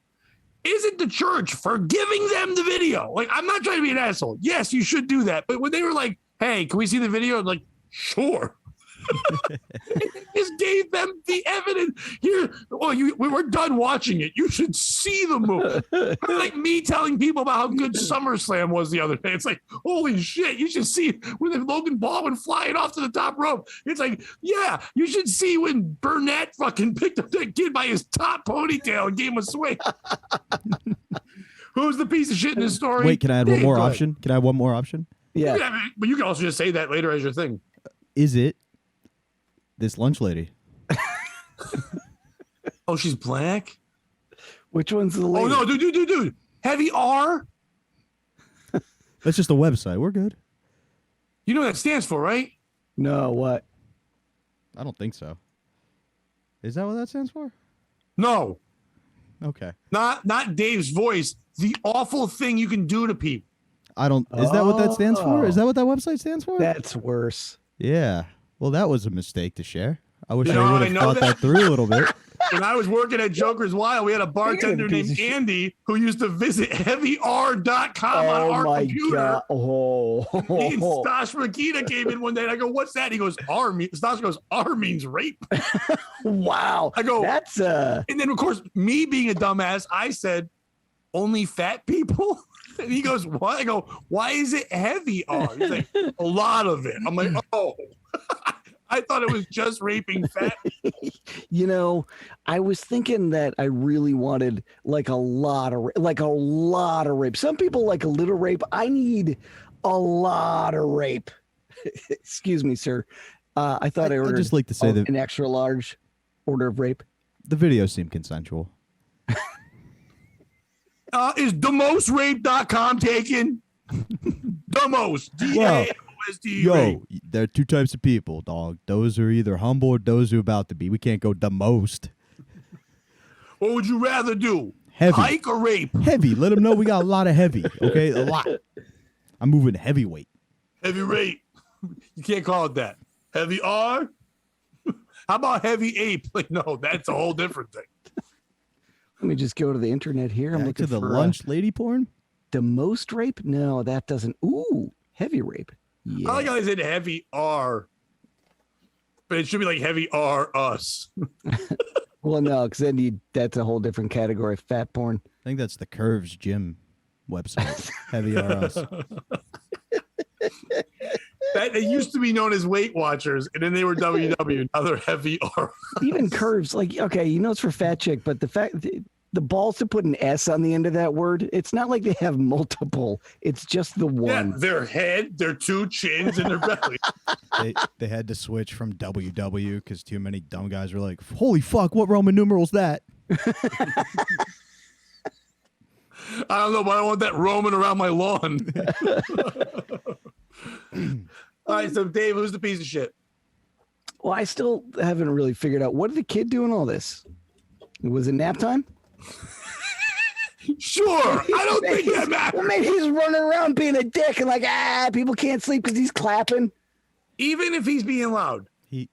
Is it the church for giving them the video? Like, I'm not trying to be an asshole. Yes, you should do that. But when they were like, hey, can we see the video? I'm like, sure. Just gave them the evidence. Here, we're done watching it. You should see the movie. Like me telling people about how good SummerSlam was the other day. It's like, holy shit, you should see when the Logan Paul went flying off to the top rope. It's like, yeah, you should see when Burnett fucking picked up that kid by his top ponytail and gave him a swing. Who's the piece of shit in this story? Wait, can I add one more option? Can I add one more option? Yeah. But you can also just say that later as your thing. Is it this lunch lady? Oh, she's black? Which one's the lady? Oh, no, dude. Heavy R? That's just a website. We're good. You know what that stands for, right? No, what? I don't think so. Is that what that stands for? No. Okay. Not Dave's voice. The awful thing you can do to people. I don't. Is that what that stands for? Is that what that website stands for? That's worse. Yeah. Well, that was a mistake to share. I wish You know I how would I have know thought that? that through a little bit. When I was working at Joker's Wild, we had a bartender named Andy who used to visit heavyr.com on our computer. God. Oh, Me and Stash Makita came in one day and I go, what's that? He goes, R. Stash goes, R means rape. Wow. I go, that's And then of course, me being a dumbass, I said, only fat people? And he goes, what? I go, why is it heavy R? He's like, a lot of it. I'm like, oh. I thought it was just raping fat. You know, I was thinking that I really wanted like a lot of rape. Some people like a little rape. I need a lot of rape. Excuse me, sir. I thought I ordered just like to say that an extra large order of rape. the video seemed consensual. Is themosrape.com taken? The most. D-A-M-O-S-T. Yo, there are two types of people, dog. Those who are either humble or those who are about to be. We can't go the most. What would you rather do? Heavy. Hike or rape? Heavy. Let them know we got a lot of heavy. Okay, a lot. I'm moving heavyweight. Heavy rape. You can't call it that. Heavy R? How about heavy ape? Like, no, that's a whole different thing. Let me just go to the internet here. I'm Back looking to the for lunch lady porn. the most rape. No, that doesn't. Ooh, heavy rape. Yeah. I like how they said heavy R, but it should be like heavy R us. Well, no, because then that's a whole different category of fat porn. I think that's the Curves gym website. Heavy RS. That it used to be known as Weight Watchers, and then they were WW. Now they're heavy R. Even curves, like, okay, you know it's for fat chick, but the balls to put an S on the end of that word, it's not like they have multiple. It's just the Yeah, one. their head, their two chins, and their belly. They had to switch from WW because too many dumb guys were like, "Holy fuck, what Roman numeral's that?" I don't know, but I want that roaming around my lawn. All right, so Dave, who's the piece of shit? Well, I still haven't really figured out, what did the kid do in all this? Was it nap time? Sure, I don't think that matters. Well, maybe he's running around being a dick and like, people can't sleep because he's clapping. Even if he's being loud. He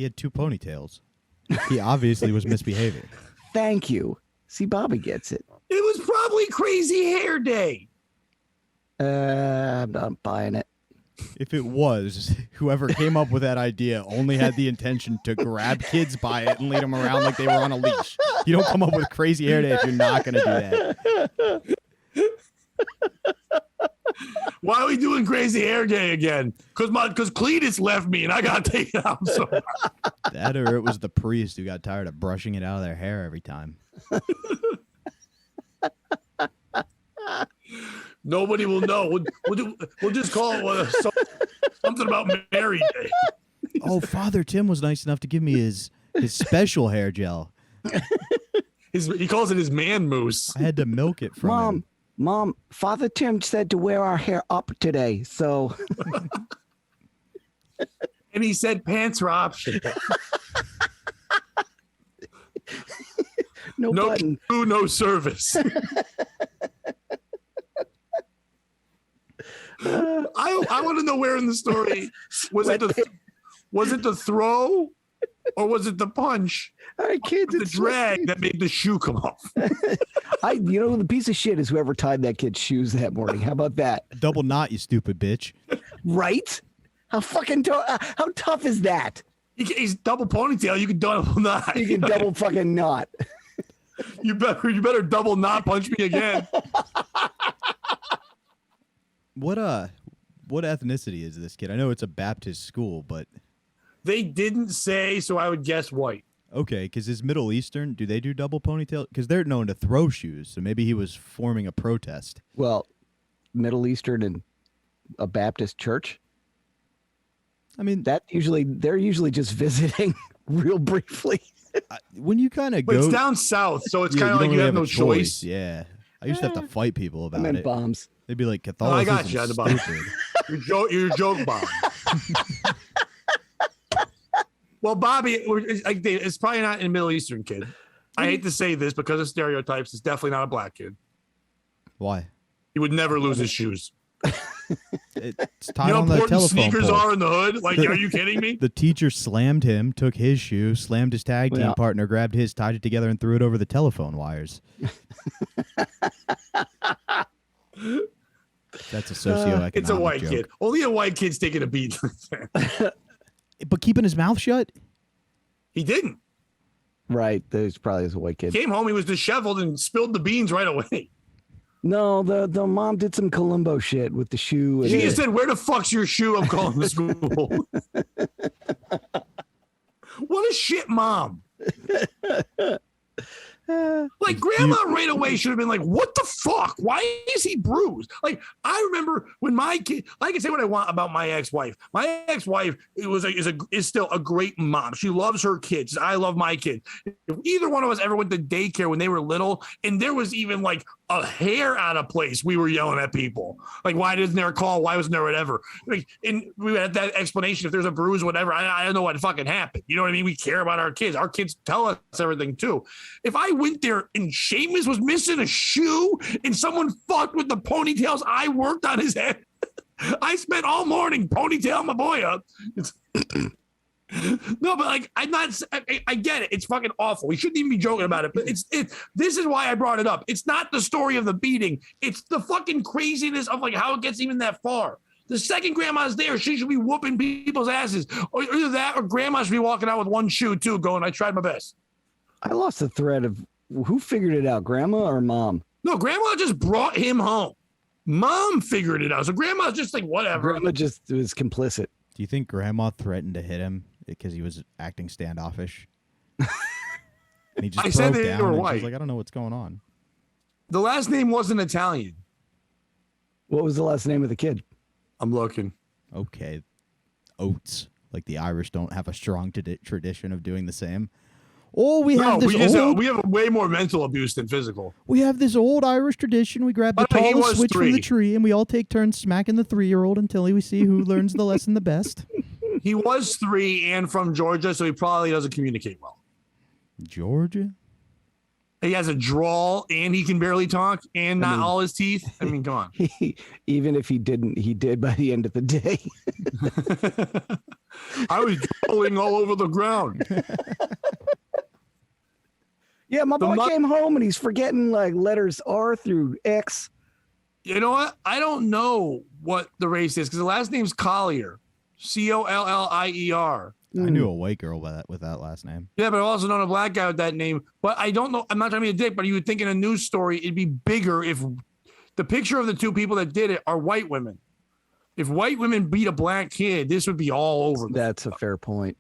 had two ponytails. He obviously was misbehaving. Thank you. See, Bobby gets it. It was probably crazy hair day. I'm not buying it. If it was, whoever came up with that idea only had the intention to grab kids by it and lead them around like they were on a leash. You don't come up with crazy hair day if you're not going to do that. Why are we doing crazy hair day again? Because Cletus left me and I got taken out. So That or it was the priest who got tired of brushing it out of their hair every time. nobody will know. We'll just call it something about Mary Day. Oh, Father Tim was nice enough to give me his special hair gel. He calls it his man moose. I had to milk it from him. Mom, Father Tim said to wear our hair up today, so. And he said pants are optional. No button. Queue, no service. I want to know where in the story was it the throw or was it the punch? All right, kids, The drag that made the shoe come off. The piece of shit is whoever tied that kid's shoes that morning. How about that? Double knot, you stupid bitch. Right? How fucking how tough is that? He's double ponytail. You can double knot. You can double fucking knot. You better double knot punch me again. What ethnicity is this kid? I know it's a Baptist school, but They didn't say, so I would guess white. okay, because is Middle Eastern, do they do double ponytail? Because they're known to throw shoes, so maybe he was forming a protest. Well, Middle Eastern and a Baptist church. I mean, They're usually just visiting real briefly. when you kind of But go, it's down south, so it's yeah, kind of like don't you really have no a choice. Yeah, I used to have to fight people I about meant it. bombs. They'd be like, Oh, I Catholicism got you at the stupid. bottom. You're a joke bomb. Well, Bobby, it's probably not a Middle Eastern kid. I hate to say this because of stereotypes. It's definitely not a black kid. Why? He would never lose his shoes. It's tied You know how on the important telephone sneakers pole. are in the hood? Like, are you kidding me? The teacher slammed him, took his shoe, slammed his tag team Yeah. partner, grabbed his, tied it together, and threw it over the telephone wires. That's a socioeconomic It's a white joke. kid. Only a white kid's taking a beat. But keeping his mouth shut? He didn't. Right. There's probably is a white kid. Came home, he was disheveled and spilled the beans right away. No, the mom did some Columbo shit with the shoe. And She just said, "Where the fuck's your shoe?" I'm calling the school. What a shit mom. Like grandma right away should have been like, what the fuck? Why is he bruised? Like I remember when my kid, I can say what I want about my ex-wife. My ex-wife is still a great mom. She loves her kids. I love my kids. If either one of us ever went to daycare when they were little, and there was even like a hair out of place, we were yelling at people. Like, why isn't there a call? Why wasn't there whatever? Like, and we had that explanation. If there's a bruise, whatever, I don't know what fucking happened. You know what I mean? We care about our kids. Our kids tell us everything too. If I went there and Seamus was missing a shoe and someone fucked with the ponytails I worked on his head, I spent all morning ponytailing my boy up. No, but like I get it. It's fucking awful. We shouldn't even be joking about it. But this is why I brought it up. It's not the story of the beating. It's the fucking craziness of like how it gets even that far. The second grandma's there, she should be whooping people's asses. Or either that or grandma should be walking out with one shoe too, going, I tried my best. I lost the thread of who figured it out, grandma or mom? No, grandma just brought him home. Mom figured it out. So grandma's just like, whatever. Grandma just was complicit. Do you think grandma threatened to hit him because he was acting standoffish? And he just broke said they down were and white. she's like, I don't know what's going on. The last name wasn't Italian. What was the last name of the kid? I'm looking. Okay. Oates. Like the Irish don't have a strong tradition of doing the same. Oh, we have this we have way more mental abuse than physical. We have this old Irish tradition. We grab the tallest switch from the tree and we all take turns smacking the 3-year-old until we see who learns the lesson the best. He was 3 and from Georgia, so he probably doesn't communicate well. Georgia? He has a drawl and he can barely talk and not all his teeth. I mean, come on. Even if he didn't, he did by the end of the day. I was drawing all over the ground. Yeah, my boy came home and he's forgetting like letters R through X. You know what? I don't know what the race is because the last name's Collier. Collier. I knew a white girl with that last name. Yeah, but I've also known a black guy with that name. But I don't know. I'm not trying to be a dick, but you would think in a news story it'd be bigger if the picture of the two people that did it are white women. If white women beat a black kid, this would be all over. That's a fair point.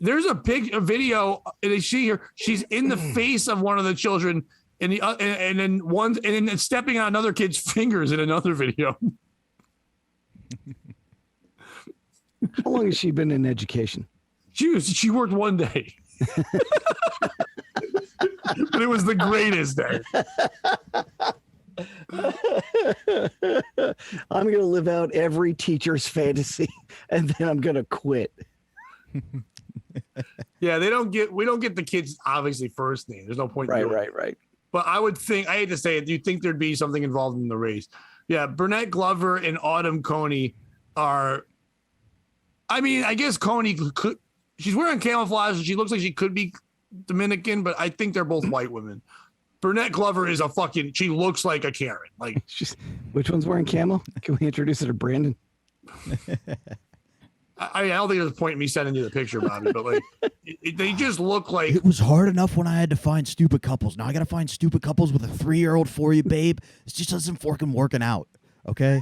There's a video they see her. She's in the face of one of the children, and then stepping on another kid's fingers in another video. How long has she been in education? She worked one day, but it was the greatest day. I'm gonna live out every teacher's fantasy, and then I'm gonna quit. Yeah, we don't get the kids obviously first name. There's no point. Right. But I would think, I hate to say it, do you think there'd be something involved in the race? Yeah, Burnett Glover and Autumn Coney are. I mean, I guess Coney could. She's wearing camouflage and she looks like she could be Dominican, but I think they're both white women. Burnett Glover is she looks like a Karen. Like, which one's wearing camo? Can we introduce her to Brandon? I don't think there's a point in me sending you the picture, Bobby, but like they just look like. It was hard enough when I had to find stupid couples. Now I got to find stupid couples with a 3-year-old for you, babe. It just doesn't fucking working out. Okay,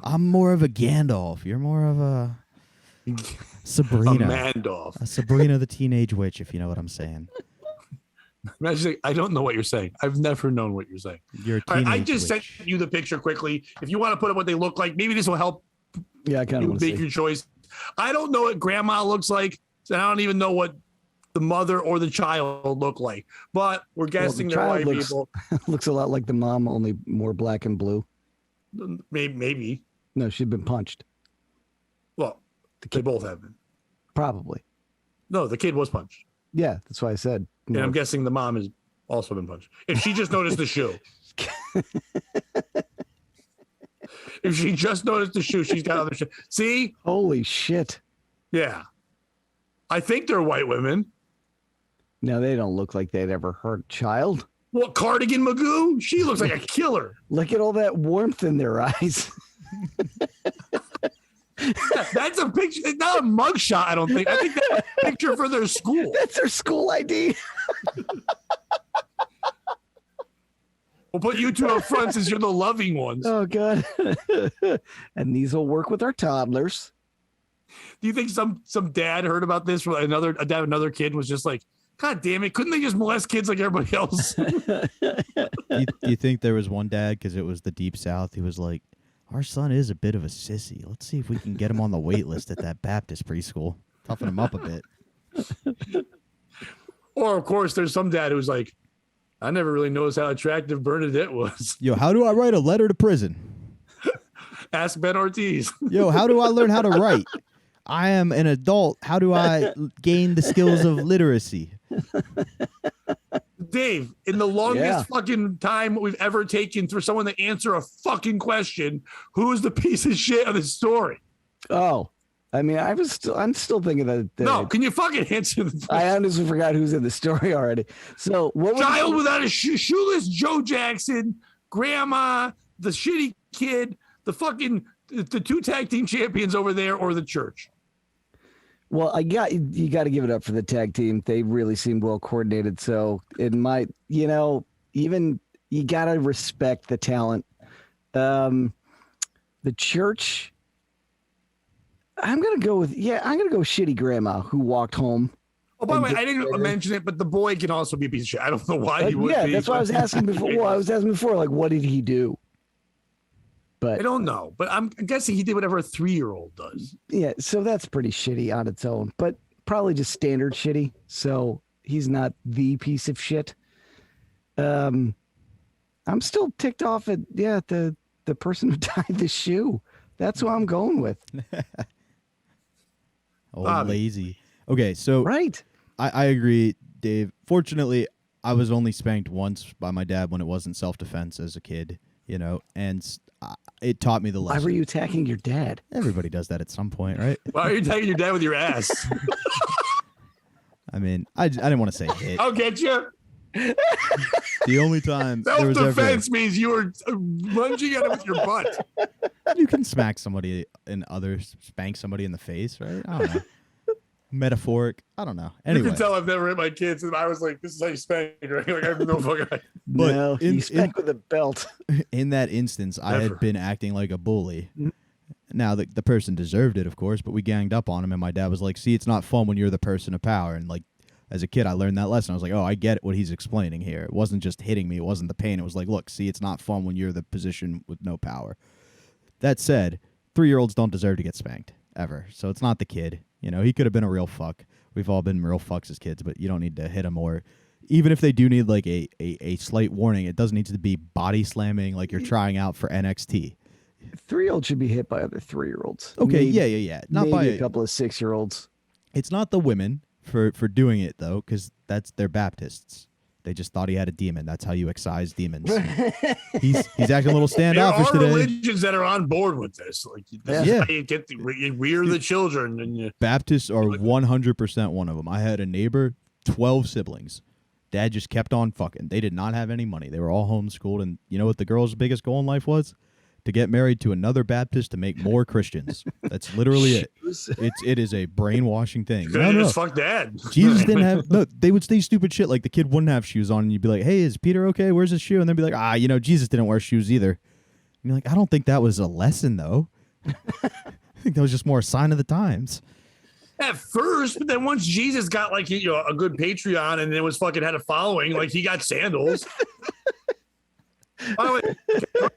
I'm more of a Gandalf. You're more of a Sabrina. A Mandolf. A Sabrina the Teenage Witch, if you know what I'm saying. I don't know what you're saying. I've never known what you're saying. You're a teenage I just witch. sent you the picture quickly. If you want to put up what they look like, maybe this will help. Yeah, I kind of make your choice. I don't know what grandma looks like, and I don't even know what the mother or the child look like. But we're guessing they're white people. Looks a lot like the mom, only more black and blue. Maybe. No, she'd been punched. Well, they both have been. Probably. No, the kid was punched. Yeah, that's why I said. And I'm guessing the mom has also been punched. If she just noticed the shoe. If she just noticed the shoe, she's got other shit. See? Holy shit. Yeah. I think they're white women. No, they don't look like they'd ever hurt a child. What, Cardigan Magoo? She looks like a killer. Look at all that warmth in their eyes. That's a picture. It's not a mugshot, I don't think. I think that's a picture for their school. That's their school ID. We'll put you two up front since you're the loving ones. Oh, God. And these will work with our toddlers. Do you think some dad heard about this from another kid was just like, God damn it, couldn't they just molest kids like everybody else? Do you think there was one dad, because it was the Deep South, who was like, our son is a bit of a sissy. Let's see if we can get him on the wait list at that Baptist preschool. Toughen him up a bit. Or, of course, there's some dad who's like, I never really noticed how attractive Bernadette was. Yo, how do I write a letter to prison? Ask Ben Ortiz. Yo, how do I learn how to write? I am an adult. How do I gain the skills of literacy? Dave, in the longest fucking time we've ever taken for someone to answer a fucking question, who's the piece of shit of the story? Oh, I mean, I'm still thinking that. No, can you fucking answer the question? I honestly forgot who's in the story already. So what was Child without a shoeless Joe Jackson, grandma, the shitty kid, the fucking the two tag team champions over there, or the church? Well, you got to give it up for the tag team. They really seem well coordinated. So it might, even you got to respect the talent. The church, I'm going to go shitty grandma who walked home. Oh, by the way, I didn't mention it, but the boy can also be a piece of shit. I don't know why he would be. Yeah, that's what I was asking before. Well, I was asking before, like, what did he do? But I don't know, but I'm guessing he did whatever a 3-year-old does. Yeah, so that's pretty shitty on its own, but probably just standard shitty. So he's not the piece of shit. I'm still ticked off at the person who tied the shoe. That's who I'm going with. Lazy. Okay, so right. I agree, Dave. Fortunately, I was only spanked once by my dad when it wasn't self-defense as a kid, and it taught me the lesson. Why were you attacking your dad? Everybody does that at some point, right? Why are you attacking your dad with your ass? I mean, I didn't want to say hit. I'll get you. The only time self-defense means you were lunging at him with your butt. You can smack somebody spank somebody in the face, right? I don't know. Metaphoric. I don't know. Anyway. You can tell I've never hit my kids, and I was like, "This is how you spank." Right? Like I have no fucking. But no, you spank with a belt. In that instance, I had been acting like a bully. Now the person deserved it, of course, but we ganged up on him, and my dad was like, "See, it's not fun when you're the person of power." And like, as a kid, I learned that lesson. I was like, "Oh, I get what he's explaining here. It wasn't just hitting me. It wasn't the pain. It was like, look, see, it's not fun when you're the position with no power." That said, 3-year-olds don't deserve to get spanked ever. So it's not the kid. He could have been a real fuck. We've all been real fucks as kids, but you don't need to hit them, or even if they do need like a slight warning, it doesn't need to be body slamming like you're trying out for NXT. 3-year-olds should be hit by other 3-year-olds. Okay, yeah. Not by a couple of 6-year-olds. It's not the women for doing it though, because they're Baptists. They just thought he had a demon. That's how you excise demons. He's acting a little standoffish today. There are religions that are on board with this. Like, this is how you rear the children. And Baptists are 100% one of them. I had a neighbor, 12 siblings. Dad just kept on fucking. They did not have any money. They were all homeschooled. And you know what the girl's biggest goal in life was? To get married to another Baptist to make more Christians. That's literally it. It is a brainwashing thing. Just fuck Dad. Jesus didn't have. No, they would say stupid shit like the kid wouldn't have shoes on, and you'd be like, "Hey, is Peter okay? Where's his shoe?" And they'd be like, Jesus didn't wear shoes either. And you're like, I don't think that was a lesson though. I think that was just more a sign of the times. At first, but then once Jesus got like a good Patreon and it was fucking had a following, like he got sandals. By the way,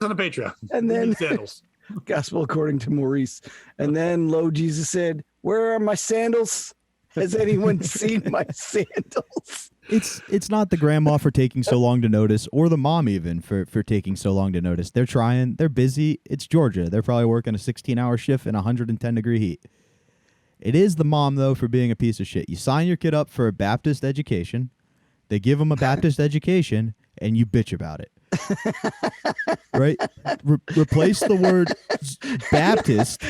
on the Patreon. And then sandals. Gospel according to Maurice. And then Jesus said, "Where are my sandals? Has anyone seen my sandals?" It's not the grandma for taking so long to notice, or the mom even for taking so long to notice. They're trying. They're busy. It's Georgia. They're probably working a 16-hour shift in 110-degree heat. It is the mom, though, for being a piece of shit. You sign your kid up for a Baptist education. They give them a Baptist education, and you bitch about it. Right? Replace the word Baptist.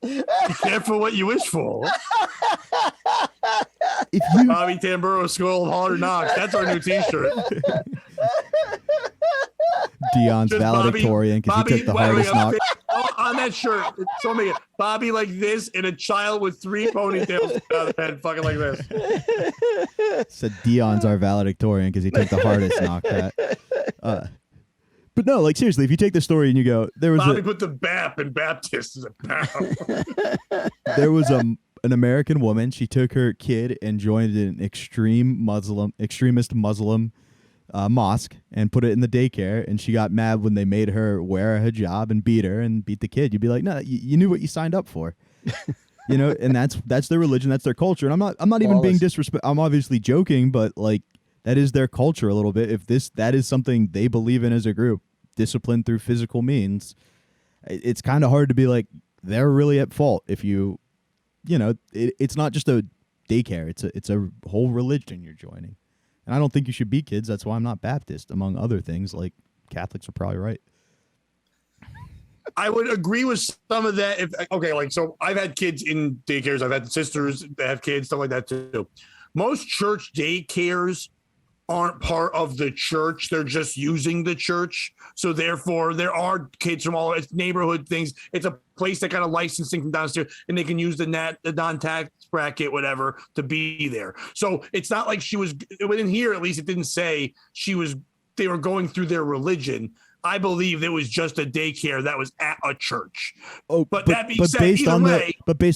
Be careful what you wish for. If you Bobby Tamburo School of Hard Knocks. That's our new T-shirt. Dion's valedictorian because he took the hardest knock. On that shirt. So make it Bobby like this and a child with 3 ponytails out of the head, fucking like this. Said Dion's our valedictorian because he took the hardest knock that. But no, like seriously, if you take the story and you go, there was Bobby put the BAP in Baptist as a pound. There was an American woman. She took her kid and joined an extremist Muslim mosque and put it in the daycare. And she got mad when they made her wear a hijab and beat her and beat the kid. You'd be like, no, you knew what you signed up for. You know, and that's their religion, that's their culture. And I'm not even being disrespectful. I'm obviously joking, but like that is their culture a little bit. If that is something they believe in as a group, discipline through physical means, it's kind of hard to be like they're really at fault if you know, it's not just a daycare. It's a whole religion you're joining. And I don't think you should beat kids. That's why I'm not Baptist, among other things. Like Catholics are probably right. I would agree with some of that. So I've had kids in daycares. I've had sisters that have kids, stuff like that too. Most church daycares aren't part of the church. They're just using the church. So therefore, there are kids from all neighborhood things. It's a place that kind of licensing from downstairs, and they can use the non-tax bracket, whatever, to be there. So it's not like she was within here. At least it didn't say they were going through their religion. I believe it was just a daycare that was at a church. Oh, but that being said, based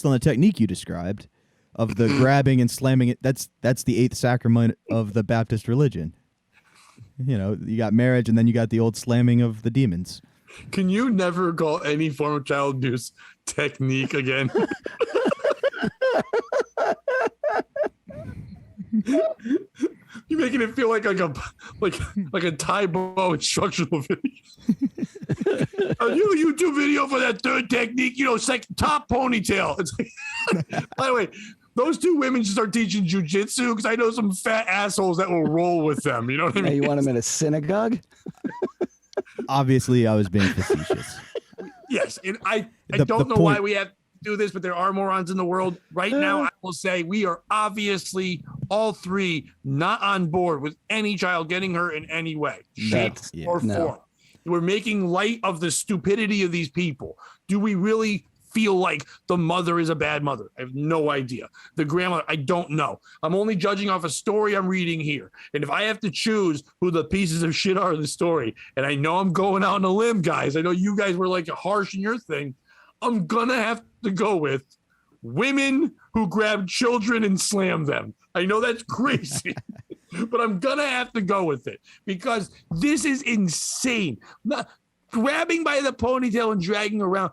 on the technique you described of the grabbing and slamming it, that's the 8th sacrament of the Baptist religion. You know, you got marriage and then you got the old slamming of the demons. Can you never call any form of child abuse technique again? You're making it feel like a Thai Bo instructional video. A new YouTube video for that third technique, top ponytail. It's like, by the way, those 2 women should start teaching jujitsu because I know some fat assholes that will roll with them. You know what I mean? You want them in a synagogue? Obviously, I was being facetious. Yes, and I don't know why we have to do this, but there are morons in the world. Right now, I will say we are obviously all 3 not on board with any child getting hurt in any way, shape, or form. We're making light of the stupidity of these people. Do we really feel like the mother is a bad mother? I have no idea. The grandmother, I don't know. I'm only judging off a story I'm reading here. And if I have to choose who the pieces of shit are in the story, and I know I'm going out on a limb, guys. I know you guys were like harsh in your thing. I'm going to have to go with women who grab children and slam them. I know that's crazy, but I'm going to have to go with it because this is insane. Grabbing by the ponytail and dragging around.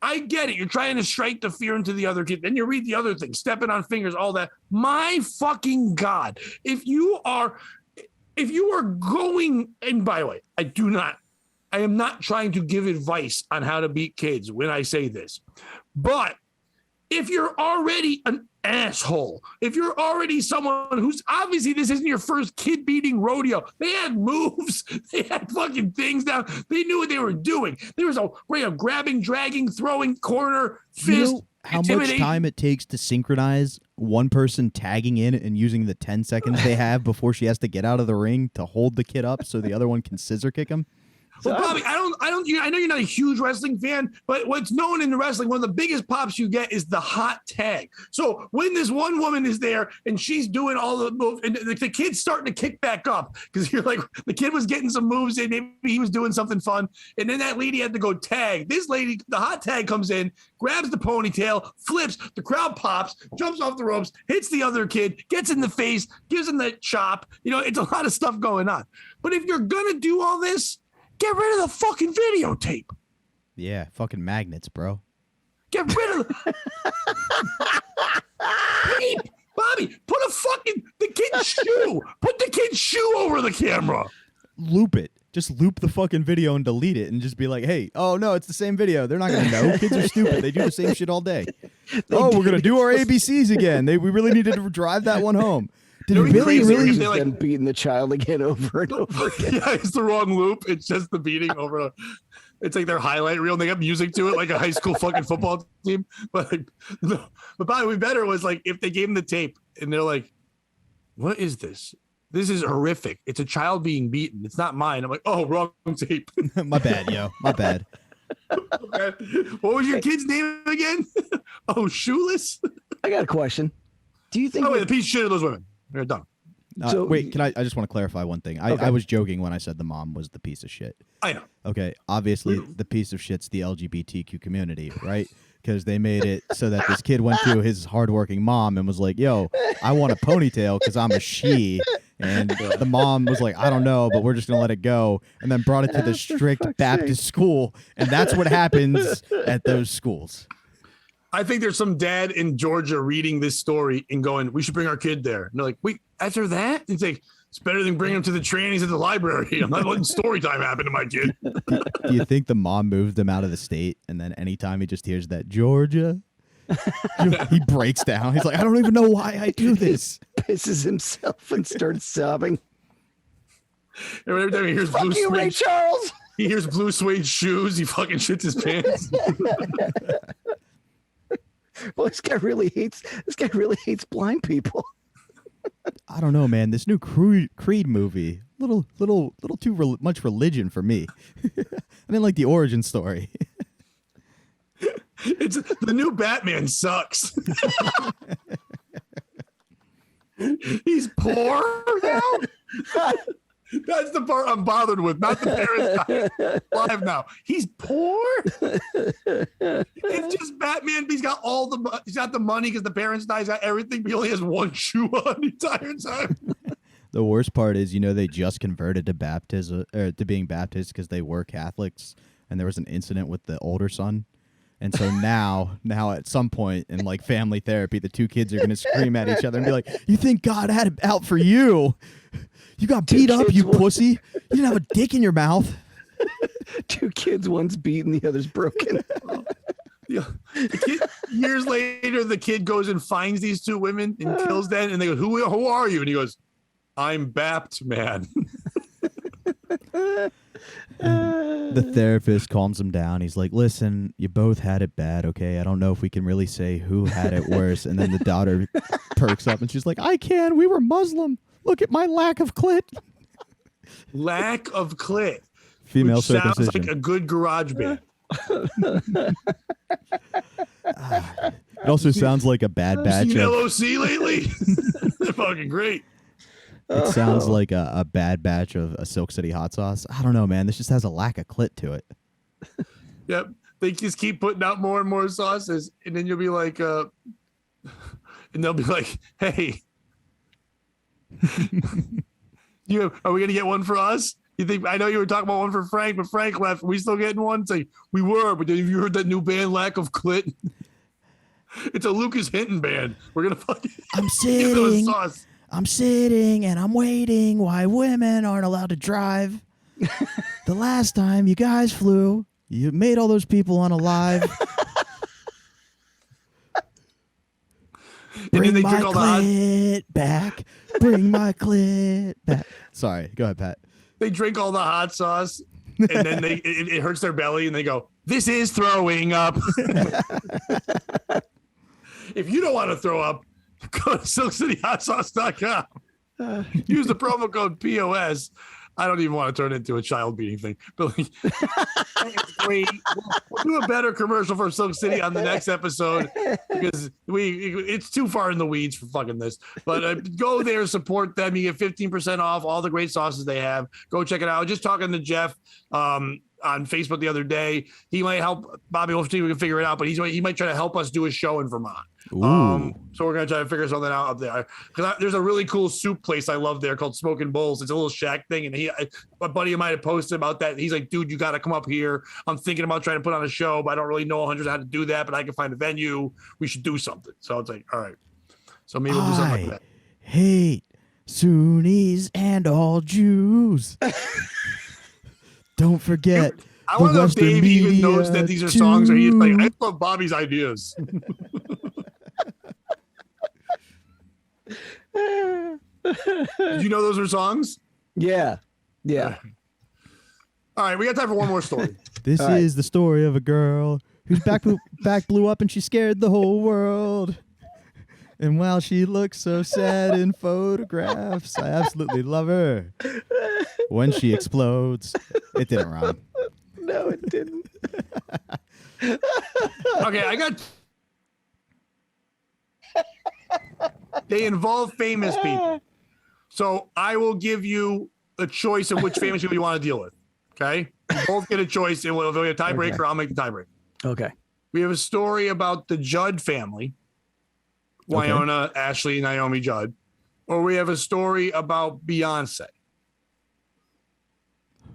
I get it. You're trying to strike the fear into the other kid. Then you read the other thing, stepping on fingers, all that. My fucking God. If you are going, and by the way, I am not trying to give advice on how to beat kids when I say this, but if you're already an asshole, if you're already someone who's obviously this isn't your first kid beating rodeo, they had moves, they had fucking things down, they knew what they were doing. There was a way of grabbing, dragging, throwing, corner, fist. You know how much time it takes to synchronize one person tagging in and using the 10 seconds they have before she has to get out of the ring to hold the kid up so the other one can scissor kick him? Well, Bobby, I know you're not a huge wrestling fan, but what's known in the wrestling, one of the biggest pops you get is the hot tag. So when this one woman is there and she's doing all the moves, and the kid's starting to kick back up because you're like, the kid was getting some moves in, maybe he was doing something fun, and then that lady had to go tag. This lady, the hot tag comes in, grabs the ponytail, flips, the crowd pops, jumps off the ropes, hits the other kid, gets in the face, gives him the chop. It's a lot of stuff going on. But if you're gonna do all this, get rid of the fucking videotape. Yeah, fucking magnets, bro. Get rid of the tape. Bobby, put the kid's shoe. Put the kid's shoe over the camera. Loop it. Just loop the fucking video and delete it and just be like, hey, oh, no, it's the same video. They're not going to know. Kids are stupid. They do the same shit all day. We're going to do our ABCs again. We really needed to drive that one home. Did Billy really been beating the child again over and over again? Yeah, it's the wrong loop. It's just the beating over. It's like their highlight reel. And they got music to it, like a high school fucking football team. But probably better was like if they gave them the tape and they're like, "What is this? This is horrific. It's a child being beaten. It's not mine." I'm like, "Oh, wrong tape." My bad, yo. My bad. Okay. What was your kid's name again? Oh, Shoeless? I got a question. Do you think? Oh, wait, the piece of shit of those women. They're done. So- wait, I just want to clarify one thing. Okay. I was joking when I said the mom was the piece of shit. I know. Okay, obviously the piece of shit's the LGBTQ community, right? Because they made it so that this kid went to his hardworking mom and was like, yo, I want a ponytail because I'm a she. And the mom was like, I don't know, but we're just going to let it go. And then brought it to the strict Baptist school. And that's what happens at those schools. I think there's some dad in Georgia reading this story and going, we should bring our kid there. And they're like, wait, after that? It's like, it's better than bringing him to the trannies at the library. I'm not letting story time happen to my kid. Do you think the mom moved him out of the state? And then anytime he just hears that Georgia, he breaks down. He's like, I don't even know why I do this. Pisses himself and starts sobbing. And every time he hears Fuck blue you, Ray suede, Charles. he hears blue suede shoes, he fucking shits his pants. Well, this guy really hates blind people. I don't know, man. This new Creed movie, little too much religion for me. I didn't like the origin story. It's the new Batman sucks. He's poor now. That's the part I'm bothered with, not the parents live now. He's poor. It's just Batman. He's got he's got the money because the parents died. He's got everything, but he only has one shoe on the entire time. The worst part is, they just converted to baptism or to being Baptist because they were Catholics, and there was an incident with the older son. And so now at some point in like family therapy, the two kids are going to scream at each other and be like, you think God had it out for you? You got beat up, you pussy. You didn't have a dick in your mouth. Two kids, one's beaten, the other's broken. Yeah. Years later, the kid goes and finds these two women and kills them. And they go, who are you? And he goes, I'm Bapt, man. The therapist calms him down. He's like, listen, you both had it bad, okay? I don't know if we can really say who had it worse. And then the daughter perks up and she's like, I can. We were Muslim. Look at my lack of clit. Lack of clit. Female which circumcision. sounds like a good garage band. It also sounds like a bad batch Seen of... LOC lately? They're fucking great. It sounds like a bad batch of a Silk City hot sauce. I don't know, man. This just has a lack of clit to it. Yep. They just keep putting out more and more sauces. And then you'll be like, and they'll be like, hey, are we going to get one for us? You think, I know you were talking about one for Frank, but Frank left. Are we still getting one? It's like, we were, but have you heard that new band, Lack of Clit? It's a Lucas Hinton band. We're going to fucking give them a sauce. I'm sitting and I'm waiting why women aren't allowed to drive. The last time you guys flew, you made all those people unalive. Bring my clit back. Bring my clit back. Sorry, go ahead, Pat. They drink all the hot sauce, and then it hurts their belly, and they go, this is throwing up. If you don't want to throw up, go to silkcityhotsauce.com. Use the promo code POS. I don't even want to turn it into a child beating thing. But like, it's great. We'll do a better commercial for Silk City on the next episode because it's too far in the weeds for fucking this. But go there, support them. You get 15% off all the great sauces they have. Go check it out. Just talking to Jeff on Facebook the other day. He might help Bobby. We'll see if we can figure it out. But he might try to help us do a show in Vermont. So we're gonna try to figure something out up there because there's a really cool soup place I love there called Smoking Bulls. It's a little shack thing, and a buddy of mine had posted about that. He's like, dude, you got to come up here. I'm thinking about trying to put on a show, but I don't really know 100 how to do that. But I can find a venue. We should do something. So it's like, all right. So maybe we'll do something like that. Hate Sunnis and all Jews. Don't forget. I want to know if Dave even knows that these are songs, or he's like, I love Bobby's ideas. Did you know those were songs? Yeah. All right, we got time for one more story. This is the story of a girl whose back blew up and she scared the whole world. And while she looks so sad in photographs, I absolutely love her. When she explodes, it didn't rhyme. No, it didn't. Okay, I got. They involve famous people, so I will give you a choice of which famous people you want to deal with. Okay, you both get a choice, and if we have a tiebreaker, Okay. I'll make the tiebreaker. Okay. We have a story about the Judd family, Winona, Ashley, Naomi Judd, or we have a story about Beyonce.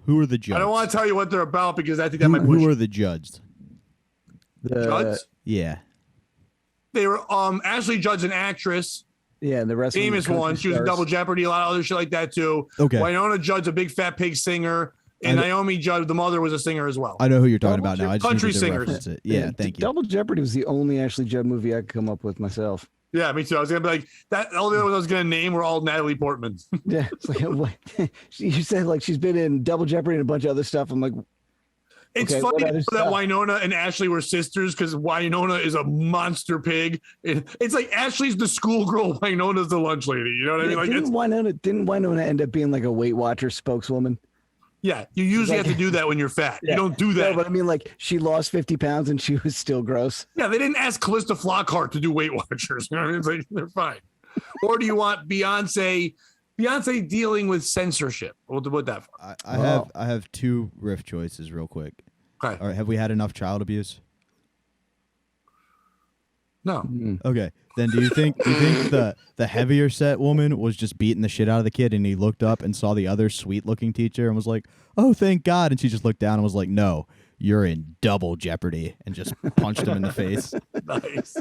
Who are the judges? I don't want to tell you what they're about because I think that might push. Who are the judges? The Judds? Yeah. They were Ashley Judd's an actress, Yeah, and the rest famous of them are one. country She was in stars. Double Jeopardy, a lot of other shit like that too. Okay. Winona Judd's a big fat pig singer, and Naomi Judd, the mother, was a singer as well. I know who you're talking Double about now. I just Country needed to singers. reference it. Yeah, thank you. Double Jeopardy was the only Ashley Judd movie I could come up with myself. Yeah, me too. I was gonna be like that. All the other ones I was gonna name were all Natalie Portman. Yeah, it's like, what? You said like she's been in Double Jeopardy and a bunch of other stuff. I'm like, It's Okay, funny what other that stuff? Winona and Ashley were sisters because Winona is a monster pig. It's like Ashley's the schoolgirl, Winona's the lunch lady. You know what I mean? Like, didn't Winona end up being like a Weight Watcher spokeswoman? yeah, you usually like- have to do that when you're fat. Yeah. You don't do that. No, but I mean, like she lost 50 pounds and she was still gross. Yeah, they didn't ask Callista Flockhart to do Weight Watchers. You know what I mean? It's like they're fine. Or do you want Beyonce dealing with censorship? We'll put that for. I have two riff choices real quick. Okay. All right, have we had enough child abuse? No. Okay. Then do you think the heavier set woman was just beating the shit out of the kid and he looked up and saw the other sweet looking teacher and was like, "Oh, thank God." And she just looked down and was like, "No, you're in double jeopardy," and just punched him in the face. Nice.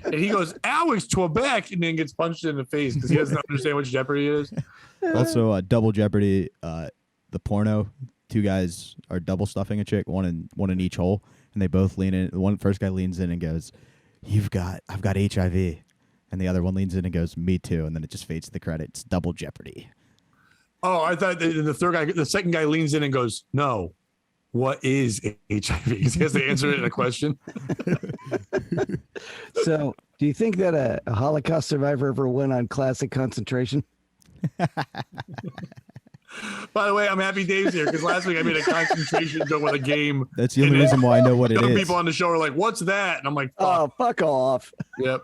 And he goes, Alex Trebek, and then gets punched in the face because he doesn't understand what Jeopardy is. Also, double jeopardy, the porno, two guys are double stuffing a chick, one in each hole, and they both lean in. The first guy leans in and goes, I've got HIV. And the other one leans in and goes, "Me too." And then it just fades to the credits. Double jeopardy. Oh, I thought the second guy leans in and goes, "No, what is HIV?" Because he has to answer it in a question. So, do you think that a Holocaust survivor ever went on classic concentration? By the way, I'm happy Dave's here because last week I made a concentration joke with a game. That's the only reason why I know what it Other is. people on the show are like, "What's that?" And I'm like, "Fuck." Oh, fuck off. Yep.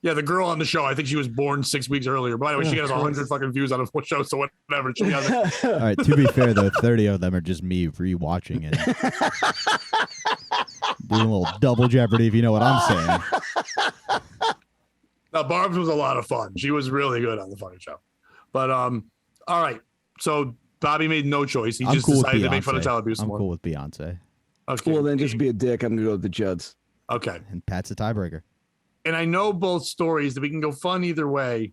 Yeah, the girl on the show, I think she was born 6 weeks earlier. By the way, she got 100 fucking views on a show, so whatever. She has it. All right, to be fair though, 30 of them are just me rewatching it. Doing a little double jeopardy, if you know what I'm saying. Now, Barb's was a lot of fun. She was really good on the fucking show. But all right. So Bobby made no choice. He I'm just cool with decided to make fun of Beyonce. child abuse I'm more. cool with Beyonce. Okay. Well, then just be a dick. I'm gonna go with the Judds. Okay. And Pat's a tiebreaker. And I know both stories that we can go fun either way.